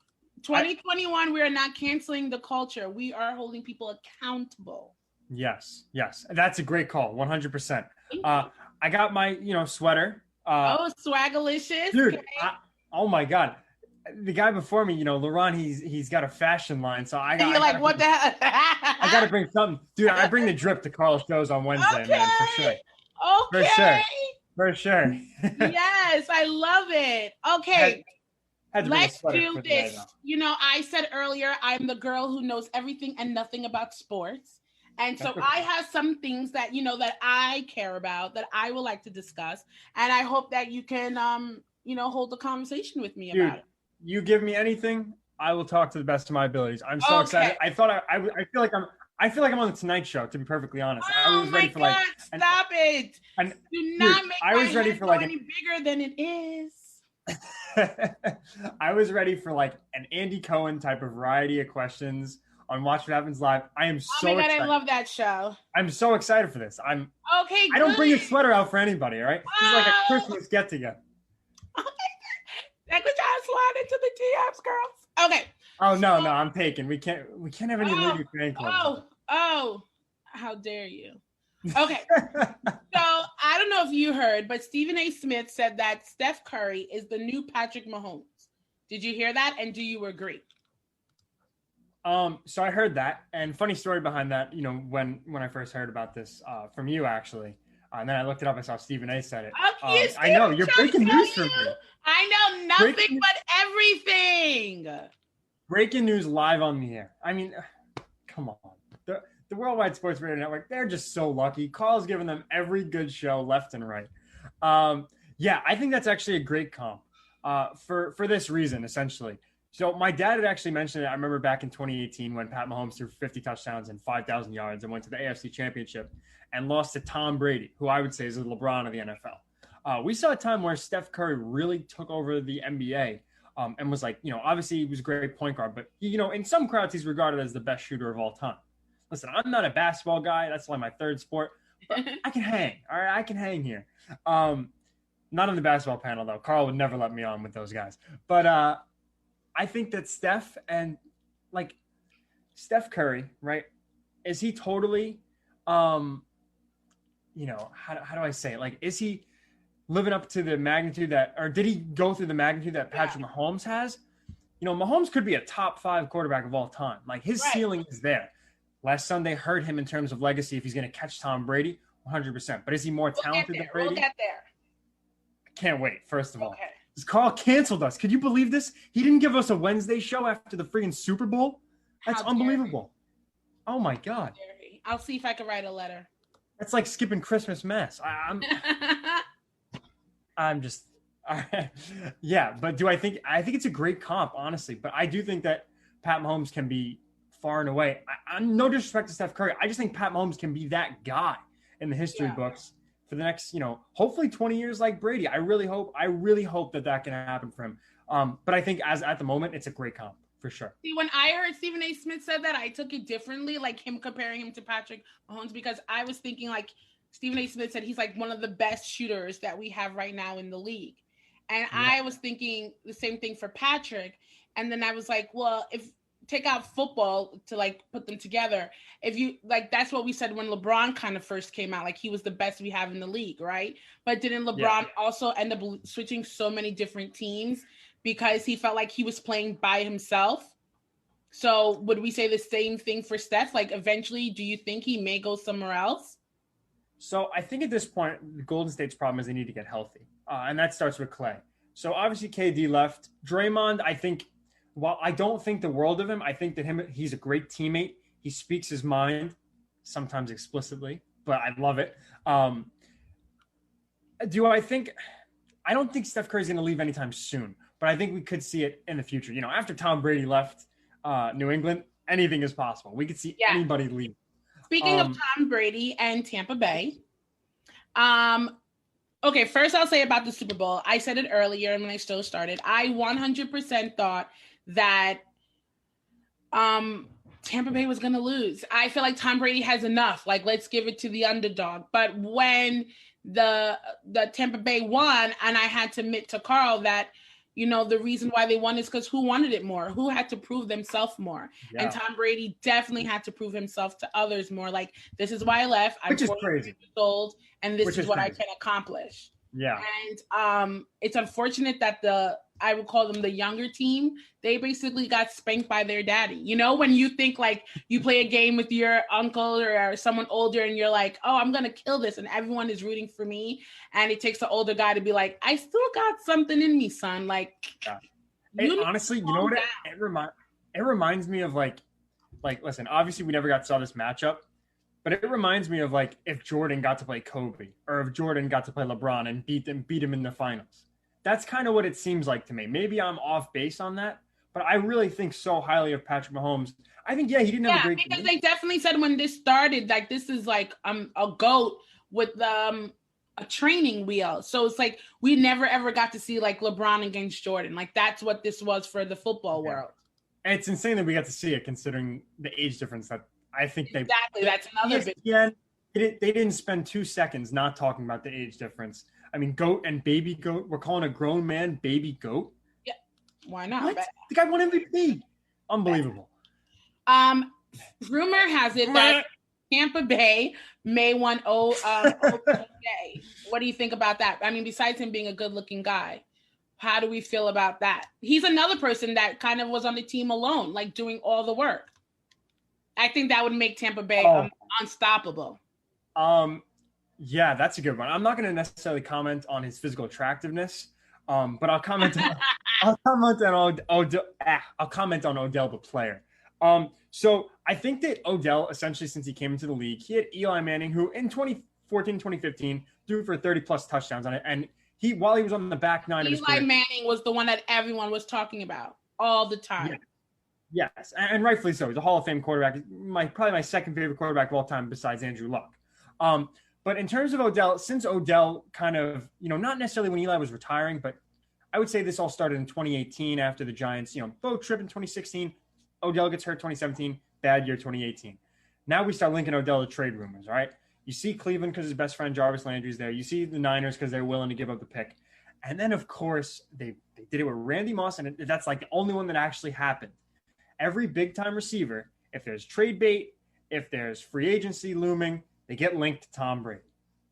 Speaker 2: 2021, we are not canceling the culture. We are holding people accountable.
Speaker 4: Yes. That's a great call. 100%. I got my, sweater.
Speaker 2: Swagalicious.
Speaker 4: Dude,
Speaker 2: okay.
Speaker 4: Oh my God. The guy before me, Leron, he's got a fashion line. So
Speaker 2: You're like, what the hell?
Speaker 4: I got to bring something. Dude, I bring the drip to Carl's shows on Wednesday, man, for sure.
Speaker 2: Okay.
Speaker 4: For sure.
Speaker 2: Yes, I love it. Okay. Let's do this. I said earlier, I'm the girl who knows everything and nothing about sports. And so I have some things that, that I care about that I would like to discuss. And I hope that you can, hold the conversation with me about it.
Speaker 4: You give me anything, I will talk to the best of my abilities. I'm so excited. I thought I feel like I'm on the Tonight Show, to be perfectly honest. I was ready for
Speaker 2: stop it. Do not make my head go any bigger than it is.
Speaker 4: I was ready for an Andy Cohen type of variety of questions on Watch What Happens Live. I am so excited.
Speaker 2: I love that show.
Speaker 4: I'm so excited for this. I don't bring a sweater out for anybody, all right? This is like a Christmas get-together.
Speaker 2: That could just slide into the DMs, girls. Okay.
Speaker 4: Oh no, I'm taken. We can't have any lady fan clubs.
Speaker 2: Oh, how dare you? Okay. So I don't know if you heard, but Stephen A. Smith said that Steph Curry is the new Patrick Mahomes. Did you hear that? And do you agree?
Speaker 4: So I heard that, and funny story behind that, when I first heard about this from you, actually, and then I looked it up, I saw Stephen A. said it. I know, you're breaking news for me.
Speaker 2: I know nothing but everything.
Speaker 4: Breaking news live on the air. I mean, come on. The Worldwide Sports Radio Network, they're just so lucky. Carl's giving them every good show left and right. I think that's actually a great comp for this reason, essentially. So my dad had actually mentioned it. I remember back in 2018 when Pat Mahomes threw 50 touchdowns and 5,000 yards and went to the AFC Championship and lost to Tom Brady, who I would say is the LeBron of the NFL. We saw a time where Steph Curry really took over the NBA and was obviously he was a great point guard, but in some crowds he's regarded as the best shooter of all time. Listen, I'm not a basketball guy. That's like my third sport. But I can hang. All right, I can hang here. Not on the basketball panel, though. Carl would never let me on with those guys. But I think that Steph Curry, right, is he totally, how do I say it? Is he living up to the magnitude or did he go through the magnitude that Patrick Mahomes has? Mahomes could be a top 5 quarterback of all time. His ceiling is there. Last Sunday hurt him in terms of legacy if he's going to catch Tom Brady, 100%. But is he more talented than Brady?
Speaker 2: We'll get there.
Speaker 4: I can't wait, first of all. Carl canceled us. Could you believe this? He didn't give us a Wednesday show after the friggin' Super Bowl? That's unbelievable. Oh, my God.
Speaker 2: I'll see if I can write a letter.
Speaker 4: That's like skipping Christmas Mass. I'm just – yeah, but I think it's a great comp, honestly. But I do think that Pat Mahomes can be – far and away. I'm no disrespect to Steph Curry. I just think Pat Mahomes can be that guy in the history books for the next, hopefully 20 years like Brady. I really hope that can happen for him. But I think at the moment, it's a great comp for sure.
Speaker 2: See, when I heard Stephen A. Smith said that, I took it differently, him comparing him to Patrick Mahomes, because I was thinking Stephen A. Smith said he's one of the best shooters that we have right now in the league. And I was thinking the same thing for Patrick. And then I was like, well, if take out football to put them together. If you that's what we said when LeBron kind of first came out, he was the best we have in the league, right? But didn't LeBron also end up switching so many different teams because he felt like he was playing by himself? So would we say the same thing for Steph? Eventually, do you think he may go somewhere else?
Speaker 4: So I think at this point, Golden State's problem is they need to get healthy. And that starts with Clay. So obviously KD left. Draymond, I think, while I don't think the world of him, I think that he's a great teammate. He speaks his mind, sometimes explicitly, but I love it. I don't think Steph Curry's going to leave anytime soon, but I think we could see it in the future. After Tom Brady left New England, anything is possible. We could see anybody leave.
Speaker 2: Speaking of Tom Brady and Tampa Bay, okay, first I'll say about the Super Bowl. I said it earlier and when I still started. I 100% thought that Tampa Bay was going to lose. I feel like Tom Brady has enough. Let's give it to the underdog. But when the Tampa Bay won, and I had to admit to Carl that, You know, the reason why they won is because who wanted it more? Who had to prove themselves more? Yeah. And Tom Brady definitely had to prove himself to others more. Like, this is why I left. I'm 43 years old, and this is what I can accomplish.
Speaker 4: Yeah.
Speaker 2: And it's unfortunate that I would call them the younger team, they basically got spanked by their daddy. You know, when you think like you play a game with your uncle or someone older and you're like, oh, I'm going to kill this. And everyone is rooting for me. And it takes the older guy to be like, I still got something in me, son. Like,
Speaker 4: honestly, you know what? It reminds me of like, listen, obviously we never saw this matchup, but it reminds me of like if Jordan got to play Kobe or if Jordan got to play LeBron and beat him in the finals. That's kind of what it seems like to me. Maybe I'm off base on that, but I really think so highly of Patrick Mahomes. I think, he didn't have a great
Speaker 2: because they definitely said when this started, like, this is like a GOAT with a training wheel. So it's like we never ever got to see like LeBron against Jordan. Like, that's what this was for the football world. And
Speaker 4: it's insane that we got to see it considering the age difference that I think
Speaker 2: that's another big.
Speaker 4: Yeah, they didn't spend 2 seconds not talking about the age difference. I mean, GOAT and baby GOAT. We're calling a grown man baby GOAT.
Speaker 2: Yeah, why not?
Speaker 4: What? The guy won MVP. Unbelievable.
Speaker 2: Rumor has it that Tampa Bay may want OJ. What do you think about that? I mean, besides him being a good-looking guy, how do we feel about that? He's another person that kind of was on the team alone, like doing all the work. I think that would make Tampa Bay unstoppable.
Speaker 4: Yeah, that's a good one. I'm not going to necessarily comment on his physical attractiveness, but I'll comment on Odell the player. So I think that Odell, essentially, since he came into the league, he had Eli Manning, who in 2014, 2015 threw for 30-plus touchdowns on it, and while he was on the back nine of his career,
Speaker 2: Eli Manning was the one that everyone was talking about all the time.
Speaker 4: Yeah. Yes, and rightfully so. He's a Hall of Fame quarterback. Probably my second favorite quarterback of all time besides Andrew Luck. But in terms of Odell, since Odell kind of, not necessarily when Eli was retiring, but I would say this all started in 2018 after the Giants, boat trip in 2016. Odell gets hurt 2017, bad year 2018. Now we start linking Odell to trade rumors, right? You see Cleveland because his best friend Jarvis Landry's there. You see the Niners because they're willing to give up the pick. And then, of course, they did it with Randy Moss, and that's like the only one that actually happened. Every big-time receiver, if there's trade bait, if there's free agency looming, they get linked to Tom Brady.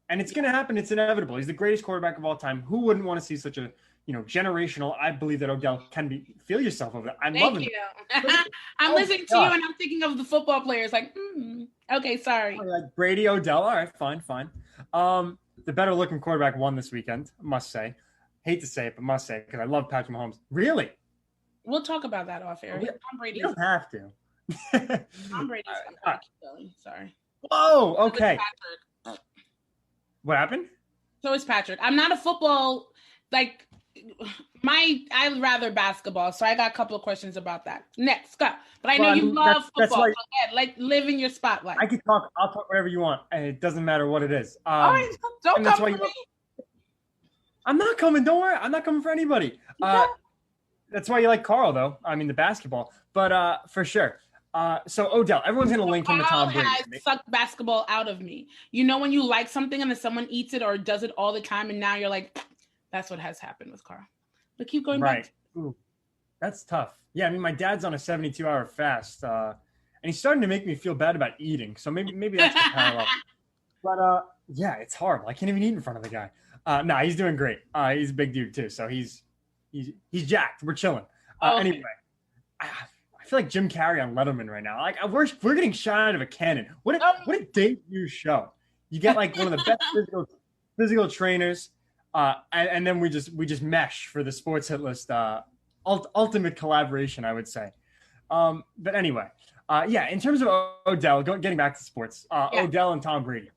Speaker 4: And it's going to happen. It's inevitable. He's the greatest quarterback of all time. Who wouldn't want to see such a, generational? I believe that Odell can be. Feel yourself over that. I'm loving it.
Speaker 2: I'm listening to you and I'm thinking of the football players like, okay, sorry.
Speaker 4: Like Brady, Odell. All right, fine. The better looking quarterback won this weekend, must say. Hate to say it, but must say it because I love Patrick Mahomes. Really?
Speaker 2: We'll talk about that off air. Tom Brady.
Speaker 4: You don't have to.
Speaker 2: Tom Brady's silly. Sorry.
Speaker 4: Whoa, okay. What happened?
Speaker 2: So is Patrick. I'm not a football, I'd rather basketball. So I got a couple of questions about that. Next, go. But I know you love football. Go ahead, live in your spotlight.
Speaker 4: I can talk. I'll talk whatever you want. And it doesn't matter what it is.
Speaker 2: All right, don't come for me.
Speaker 4: I'm not coming. Don't worry. I'm not coming for anybody. That's why you like Carl, though. I mean, the basketball. But for sure. So Odell, everyone's going to link him to Tom Brady.
Speaker 2: Has sucked basketball out of me. You know when you like something and then someone eats it or does it all the time and now you're like, that's what has happened with Carl. But keep going back.
Speaker 4: Ooh, that's tough. Yeah, I mean, my dad's on a 72-hour fast, and he's starting to make me feel bad about eating. So maybe that's the parallel. But yeah, it's horrible. I can't even eat in front of the guy. Nah, he's doing great. He's a big dude too, so he's jacked. We're chilling. Okay. Anyway, I feel like Jim Carrey on Letterman right now. Like we're getting shot out of a cannon. What a debut show! You get like one of the best physical trainers, and then we just mesh for the sports hit list. Ultimate collaboration, I would say. But anyway, yeah. In terms of Odell, getting back to sports, Odell and Tom Brady.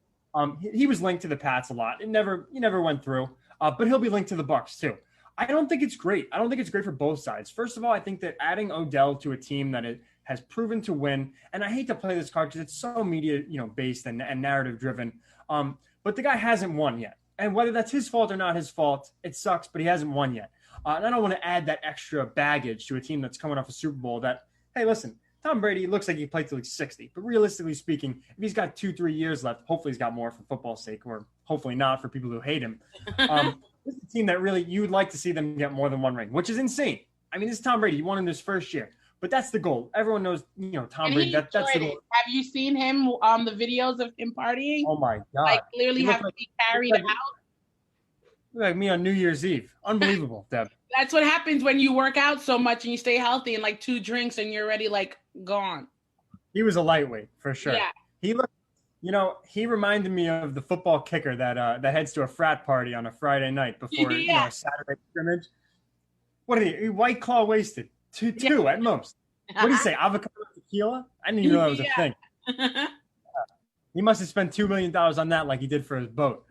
Speaker 4: He was linked to the Pats a lot. He never went through. But he'll be linked to the Bucs too. I don't think it's great. I don't think it's great for both sides. First of all, I think that adding Odell to a team that has proven to win, and I hate to play this card because it's so media, based and narrative driven. But the guy hasn't won yet. And whether that's his fault or not his fault, it sucks, but he hasn't won yet. And I don't want to add that extra baggage to a team that's coming off a Super Bowl that, hey, listen, Tom Brady looks like he played till he's 60. But realistically speaking, if he's got 2-3 years left, hopefully he's got more for football's sake, or hopefully not for people who hate him. This is a team that really you would like to see them get more than one ring, which is insane. I mean, this is Tom Brady. He won in his first year, but that's the goal. Everyone knows, Tom Brady. That's the goal.
Speaker 2: Have you seen him the videos of him partying?
Speaker 4: Oh my God!
Speaker 2: Like clearly having to be carried out.
Speaker 4: Like me on New Year's Eve. Unbelievable, Deb.
Speaker 2: That's what happens when you work out so much and you stay healthy and like 2 drinks and you're already like gone.
Speaker 4: He was a lightweight for sure.
Speaker 2: Yeah.
Speaker 4: He looked, he reminded me of the football kicker that heads to a frat party on a Friday night before a Saturday scrimmage. What are he? White Claw wasted. Two at most. What do you say? Avocado tequila? I didn't even know that was a thing. He must have spent $2 million on that like he did for his boat.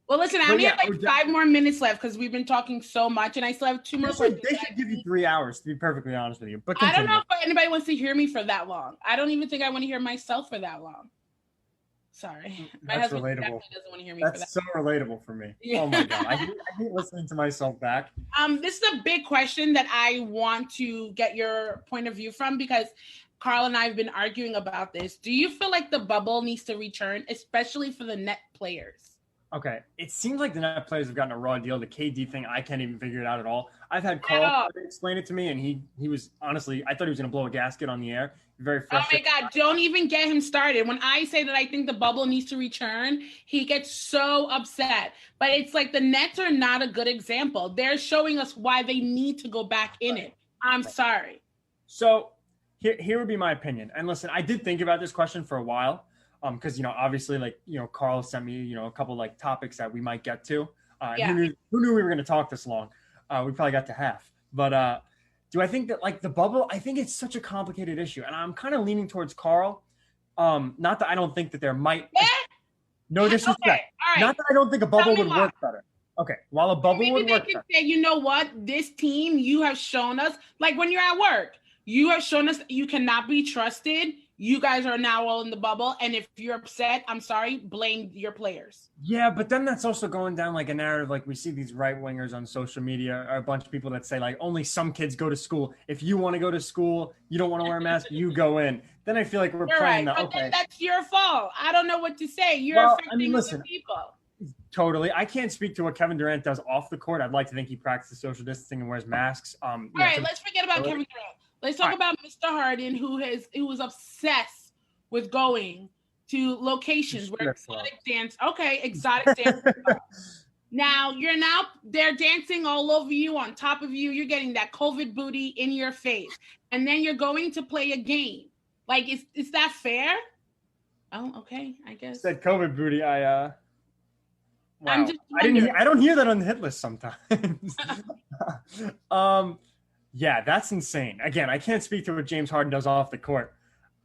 Speaker 2: Well, listen, I only have like 5 more minutes left because we've been talking so much, and I still have 2 more questions.
Speaker 4: They should give you 3 hours, to be perfectly honest with you. But
Speaker 2: I don't know if anybody wants to hear me for that long. I don't even think I want to hear myself for that long. Sorry. My husband definitely doesn't want to hear me for that.
Speaker 4: That's so relatable for me. Yeah. Oh, my God. I hate listening to myself back.
Speaker 2: This is a big question that I want to get your point of view from because Carl and I have been arguing about this. Do you feel like the bubble needs to return, especially for the net players?
Speaker 4: Okay, it seems like the net players have gotten a raw deal. The KD thing, I can't even figure it out at all. I've had Carl explain it to me, and he was honestly, I thought he was going to blow a gasket on the air. Very frustrated.
Speaker 2: Oh my God, don't even get him started. When I say that I think the bubble needs to return, he gets so upset. But it's like the Nets are not a good example. They're showing us why they need to go back in it. I'm sorry.
Speaker 4: So here would be my opinion. And listen, I did think about this question for a while. Because obviously, Carl sent me, a couple like topics that we might get to. Who knew we were going to talk this long? We probably got to half. But do I think that like the bubble? I think it's such a complicated issue, and I'm kind of leaning towards Carl. Not that I don't think that there might. No disrespect. Okay. All right. Not that I don't think a bubble would work better. Okay, while a bubble would work better.
Speaker 2: Say, you know what? This team, you have shown us, like when you're at work, you have shown us that you cannot be trusted. You guys are now all in the bubble. And if you're upset, I'm sorry, blame your players.
Speaker 4: Yeah, but then that's also going down like a narrative. Like we see these right wingers on social media or a bunch of people that say like only some kids go to school. If you want to go to school, you don't want to wear a mask, you go in. Then I feel like we're playing that.
Speaker 2: But then that's your fault. I don't know what to say. You're affecting other people.
Speaker 4: Totally. I can't speak to what Kevin Durant does off the court. I'd like to think he practices social distancing and wears masks.
Speaker 2: All right, let's forget about Kevin Durant. Let's talk about Mr. Harden, who was obsessed with going to locations where exotic dance. Okay, exotic dance. Now they're dancing all over you, on top of you. You're getting that COVID booty in your face, and then you're going to play a game. Like, is that fair? Oh, okay, I guess.
Speaker 4: Said COVID booty. Wow. I don't hear that on the hit list sometimes. Yeah, that's insane. Again, I can't speak to what James Harden does off the court,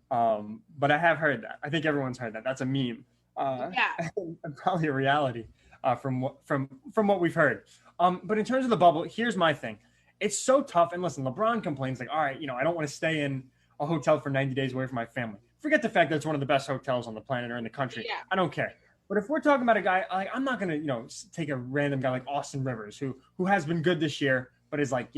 Speaker 4: but I have heard that. I think everyone's heard that. That's a meme. And probably a reality from what we've heard. But in terms of the bubble, here's my thing. It's so tough. And listen, LeBron complains like, all right, I don't want to stay in a hotel for 90 days away from my family. Forget the fact that it's one of the best hotels on the planet or in the country. Yeah. I don't care. But if we're talking about a guy, like I'm not going to, take a random guy like Austin Rivers, who has been good this year, but is like,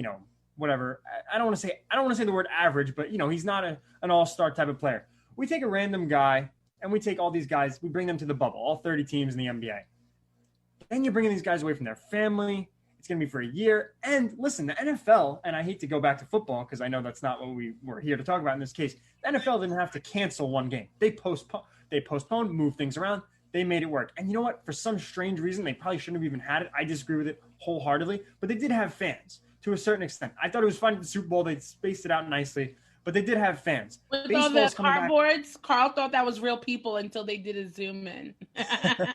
Speaker 4: whatever. I don't want to say the word average, but he's not an all-star type of player. We take a random guy and we take all these guys, we bring them to the bubble, all 30 teams in the NBA. Then you're bringing these guys away from their family. It's going to be for a year. And listen, the NFL, and I hate to go back to football because I know that's not what we were here to talk about in this case. The NFL didn't have to cancel one game. They postponed, moved things around. They made it work. And you know what? For some strange reason, they probably shouldn't have even had it. I disagree with it wholeheartedly, but they did have fans. To a certain extent. I thought it was fun at the Super Bowl. They spaced it out nicely, but they did have fans.
Speaker 2: With all the cardboards, Carl thought that was real people until they did a zoom in. The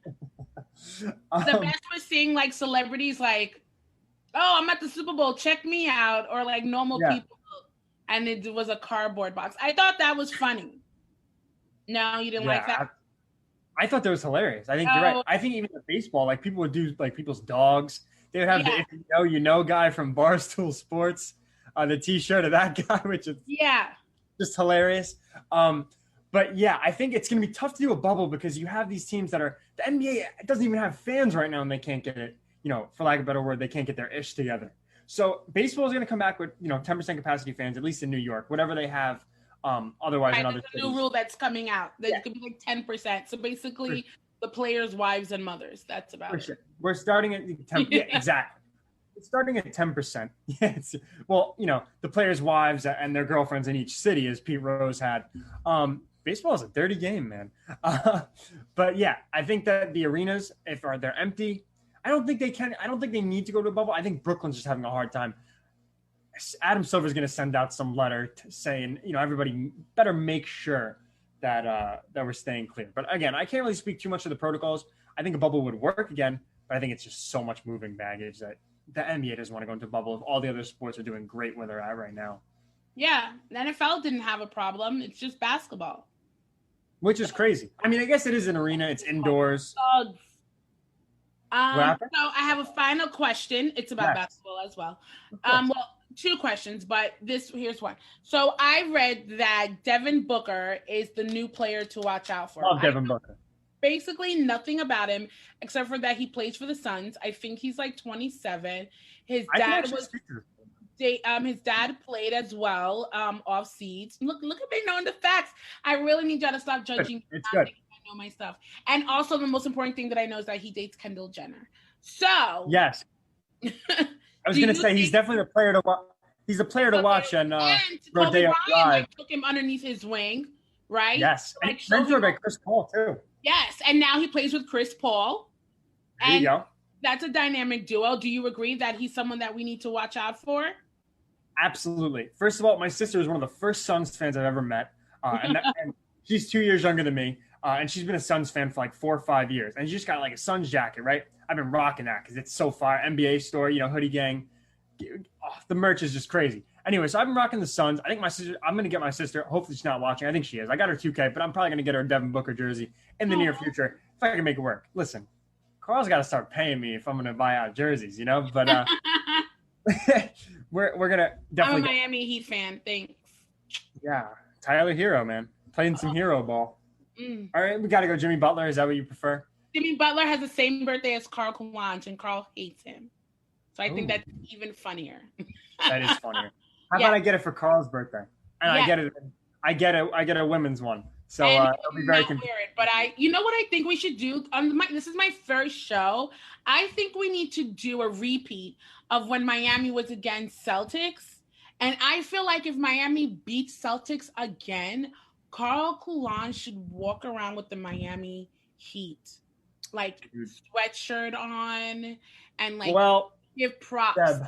Speaker 2: best was seeing like celebrities like, oh, I'm at the Super Bowl, check me out, or like normal people, and it was a cardboard box. I thought that was funny. No, you didn't like that?
Speaker 4: I thought that was hilarious. I think you're right. I think even the baseball, like people would do like people's dogs. They would have the if you know guy from Barstool Sports, the T-shirt of that guy, which is just hilarious. But yeah, I think it's going to be tough to do a bubble because you have these teams that are the NBA doesn't even have fans right now, and they can't get it. For lack of a better word, they can't get their ish together. So baseball is going to come back with 10% capacity fans, at least in New York, whatever they have. Otherwise, in other
Speaker 2: cities. New rule that's coming out. There's going to be like 10%. So basically, the players' wives and mothers. That's about
Speaker 4: For
Speaker 2: it.
Speaker 4: sure. We're starting at 10. Yeah, exactly. It's starting at 10%. Yeah, the players' wives and their girlfriends in each city, as Pete Rose had. Baseball is a dirty game, man. But yeah, I think that the arenas, if they're empty, I don't think they need to go to a bubble. I think Brooklyn's just having a hard time. Adam Silver's going to send out some letter saying, everybody better make sure that we're staying clear. But again, I can't really speak too much to the protocols. I think a bubble would work again, but I think it's just so much moving baggage that the NBA doesn't want to go into a bubble if all the other sports are doing great where they're at right now.
Speaker 2: Yeah, the NFL didn't have a problem. It's just basketball.
Speaker 4: Which is crazy. I mean, I guess it is an arena. It's indoors.
Speaker 2: So I have a final question. It's about basketball as well. Well, two questions, but here's one. So I read that Devin Booker is the new player to watch out for.
Speaker 4: Love Devin Booker.
Speaker 2: Basically nothing about him except for that he plays for the Suns. I think he's like 27. His dad played as well off seeds. Look at me knowing the facts. I really need y'all to stop judging.
Speaker 4: It's good.
Speaker 2: I know my stuff. And also the most important thing that I know is that he dates Kendall Jenner. So
Speaker 4: yes. I was going to say he's definitely a player to watch. He's a player to watch and
Speaker 2: Rodeo Drive. Took him underneath his wing, right?
Speaker 4: Yes. And he's mentored by Chris Paul too.
Speaker 2: Yes, and now he plays with Chris Paul.
Speaker 4: There you go.
Speaker 2: That's a dynamic duo. Do you agree that he's someone that we need to watch out for?
Speaker 4: Absolutely. First of all, my sister is one of the first Suns fans I've ever met, and she's 2 years younger than me, and she's been a Suns fan for like 4 or 5 years. And she just got like a Suns jacket, right? I've been rocking that because it's so fire. NBA store, hoodie gang. The merch is just crazy. Anyway, so I've been rocking the Suns. I think I'm going to get my sister. Hopefully she's not watching. I think she is. I got her 2K, but I'm probably going to get her a Devin Booker jersey in the near future if I can make it work. Listen, Carl's got to start paying me if I'm going to buy out jerseys, But we're going to definitely.
Speaker 2: I'm a Miami Heat fan. Thanks.
Speaker 4: Yeah. Tyler Hero, man. Playing some hero ball. All right, we got to go Jimmy Butler. Is that what you prefer?
Speaker 2: Jimmy Butler has the same birthday as Carl Coulanges, and Carl hates him. So I think that's even funnier.
Speaker 4: That is funnier. How about I get it for Carl's birthday? And I get a women's one. So it'll be very confusing.
Speaker 2: But you know what I think we should do? This is my first show. I think we need to do a repeat of when Miami was against Celtics. And I feel like if Miami beats Celtics again, Carl Coulanges should walk around with the Miami Heat, like sweatshirt on, and like give props.
Speaker 4: Deb,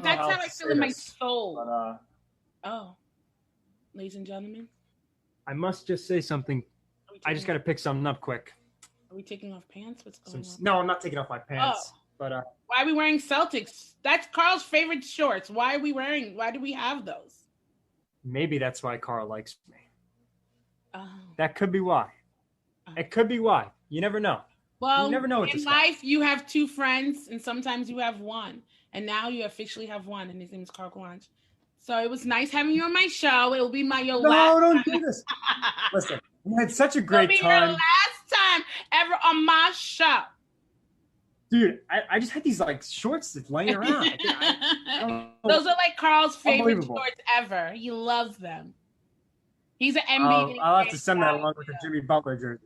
Speaker 2: that's how I feel in my soul. But, ladies and gentlemen,
Speaker 4: I must just say something. I just got to pick something up quick.
Speaker 2: Are we taking off pants? What's going on?
Speaker 4: No, I'm not taking off my pants. But
Speaker 2: why are we wearing Celtics? That's Carl's favorite shorts. Why do we have those?
Speaker 4: Maybe that's why Carl likes me. That could be why. It could be why. You never know.
Speaker 2: Well,
Speaker 4: you never know
Speaker 2: in life, you have two friends, and sometimes you have one. And now you officially have one, and his name is Carl Coulanges. So it was nice having you on my show. It will be your last.
Speaker 4: No, don't do this. Listen, we had such a great time.
Speaker 2: Your last time ever on my show.
Speaker 4: Dude, I just had these like shorts that's laying around.
Speaker 2: Those are like Carl's favorite shorts ever. He loves them. He's an NBA.
Speaker 4: I'll have to send that along with the Jimmy Butler jersey.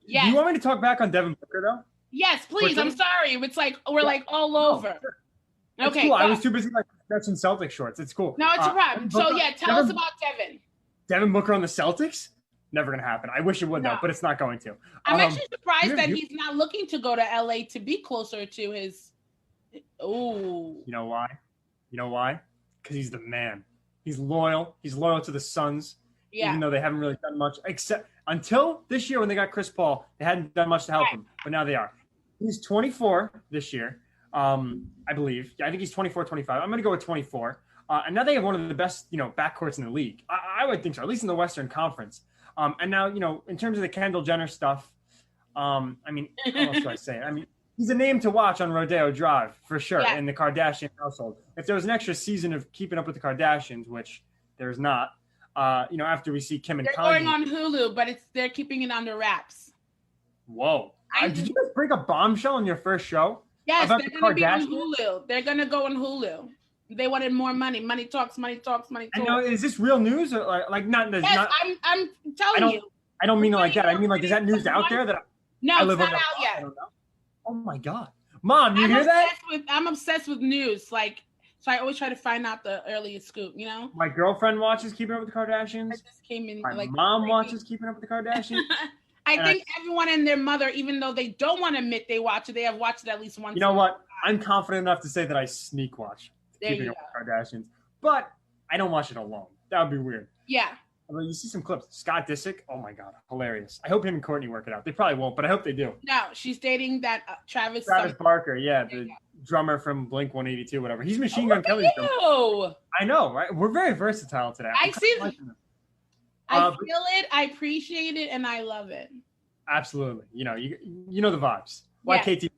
Speaker 2: Yes.
Speaker 4: Do you want me to talk back on Devin Booker though?
Speaker 2: Yes, please. I'm sorry. It's like we're like all over.
Speaker 4: Sure.
Speaker 2: Okay.
Speaker 4: It's cool. I was too busy like stretching Celtic shorts. It's cool.
Speaker 2: No, it's a problem. So tell us about Devin.
Speaker 4: Devin Booker on the Celtics? Never gonna happen. I wish it would though, but it's not going to.
Speaker 2: I'm actually surprised that he's not looking to go to LA to be closer to his. Oh.
Speaker 4: You know why? Because he's the man. He's loyal. He's loyal to the Suns. Yeah. Even though they haven't really done much, except until this year when they got Chris Paul, they hadn't done much to help him. But now they are. He's 24 this year, I believe. Yeah, I think he's 24, 25. I'm going to go with 24. And now they have one of the best, backcourts in the league. I would think so, at least in the Western Conference. And now, in terms of the Kendall Jenner stuff, what else do I say? He's a name to watch on Rodeo Drive for sure in the Kardashian household. If there was an extra season of Keeping Up with the Kardashians, which there's not, after we see Kim and Kanye.
Speaker 2: They're going on Hulu, but they're keeping it under wraps.
Speaker 4: Whoa. Did you just break a bombshell on your first show?
Speaker 2: Yes, they're going to be on Hulu. They're going to go on Hulu. They wanted more money. Money talks, money talks, money talks.
Speaker 4: I know. Is this real news? Or like not?
Speaker 2: Yes, I'm telling you.
Speaker 4: I don't mean it like that. I mean, like, is that news out there that
Speaker 2: No,
Speaker 4: I
Speaker 2: it's
Speaker 4: live
Speaker 2: not
Speaker 4: under a
Speaker 2: out
Speaker 4: rock, I
Speaker 2: yet.
Speaker 4: don't know. Oh my God. Mom, you hear that?
Speaker 2: I'm obsessed with news. Like, so I always try to find out the earliest scoop, you know?
Speaker 4: My girlfriend watches Keeping Up with the
Speaker 2: I
Speaker 4: Kardashians.
Speaker 2: just came in
Speaker 4: My
Speaker 2: like
Speaker 4: mom
Speaker 2: crazy.
Speaker 4: watches Keeping Up with the Kardashians.
Speaker 2: I think everyone and their mother, even though they don't want to admit they watch it, they have watched it at least once.
Speaker 4: You know what? I'm confident enough to say that I sneak watch Keeping Up with the Kardashians, but I don't watch it alone. That would be weird.
Speaker 2: Yeah.
Speaker 4: I mean, you see some clips. Scott Disick, oh my God, hilarious. I hope him and Courtney work it out. They probably won't, but I hope they do.
Speaker 2: No, she's dating that Travis
Speaker 4: Barker, yeah, the drummer from Blink 182, whatever. He's Machine Gun Kelly's drummer. I know, right? We're very versatile today.
Speaker 2: I see it. I feel it. I appreciate it, and I love it.
Speaker 4: Absolutely. You know the vibes. Why KTP?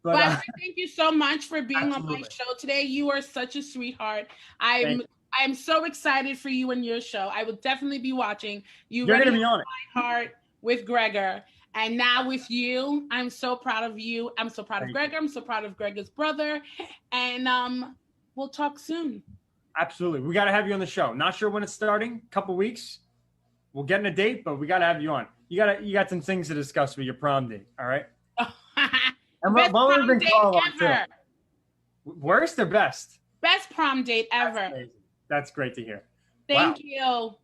Speaker 2: But thank you so much for being on my show today. You are such a sweetheart. I'm so excited for you and your show. I will definitely be watching. You're going to be on it. My heart with Gregor. And now with you, I'm so proud of you. I'm so proud of Gregor. I'm so proud of Gregor's brother. And we'll talk soon.
Speaker 4: Absolutely. We got to have you on the show. Not sure when it's starting. Couple weeks. We'll get in a date, but we got to have you on. You got some things to discuss with your prom date. All right. And
Speaker 2: best prom date ever.
Speaker 4: Worst or best?
Speaker 2: Best prom date ever.
Speaker 4: That's great to hear.
Speaker 2: Thank you.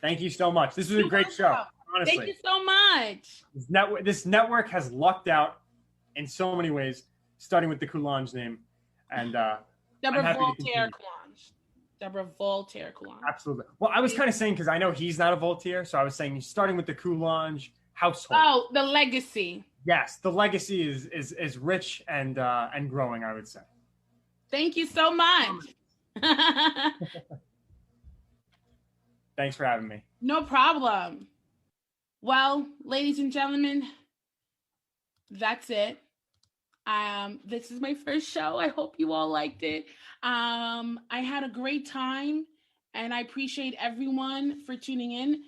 Speaker 4: Thank you so much. This was a great show. Honestly.
Speaker 2: Thank you so much.
Speaker 4: This network has lucked out in so many ways, starting with the Coulanges name. And
Speaker 2: Debra Coulanges.
Speaker 4: Absolutely. Well, I was kind of saying, because I know he's not a Voltaire, so I was saying starting with the Coulanges household.
Speaker 2: Oh, the legacy.
Speaker 4: Yes, the legacy is rich and growing, I would say.
Speaker 2: Thank you so much.
Speaker 4: Thanks for having me.
Speaker 2: No problem. Well, ladies and gentlemen, that's it. This is my first show. I hope you all liked it. I had a great time, and I appreciate everyone for tuning in.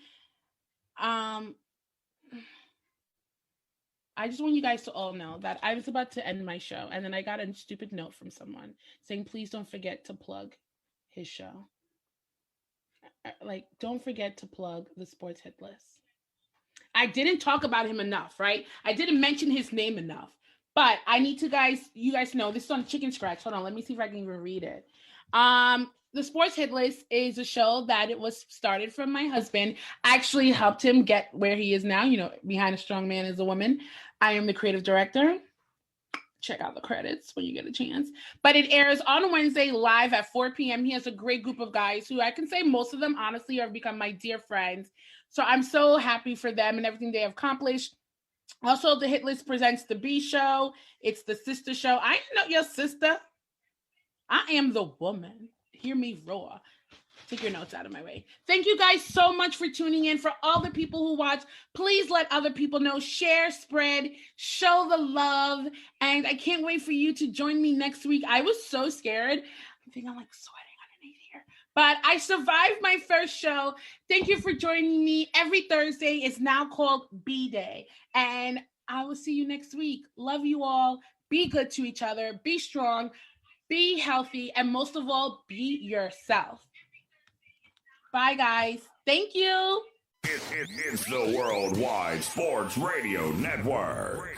Speaker 2: I just want you guys to all know that I was about to end my show, and then I got a stupid note from someone saying, please don't forget to plug his show. Like, don't forget to plug the Sports Hit List. I didn't talk about him enough, right? I didn't mention his name enough, but I need you guys know this is on Chicken Scratch. Hold on, let me see if I can even read it. The Sports Hit List is a show that it was started from my husband. I actually helped him get where he is now. You know, behind a strong man is a woman. I am the creative director. Check out the credits when you get a chance. But it airs on Wednesday live at 4 p.m. He has a great group of guys who I can say most of them, honestly, have become my dear friends. So I'm so happy for them and everything they have accomplished. Also, the Hit List presents the B Show. It's the sister show. I ain't know your sister. I am the woman. Hear me roar. Take your notes out of my way. Thank you guys so much for tuning in. For all the people who watch, please let other people know. Share, spread, show the love. And I can't wait for you to join me next week. I was so scared. I think I'm like sweating underneath here. But I survived my first show. Thank you for joining me. Every Thursday is now called B-Day. And I will see you next week. Love you all. Be good to each other. Be strong. Be healthy. And most of all, be yourself. Bye, guys. Thank you.
Speaker 1: It's the Worldwide Sports Radio Network.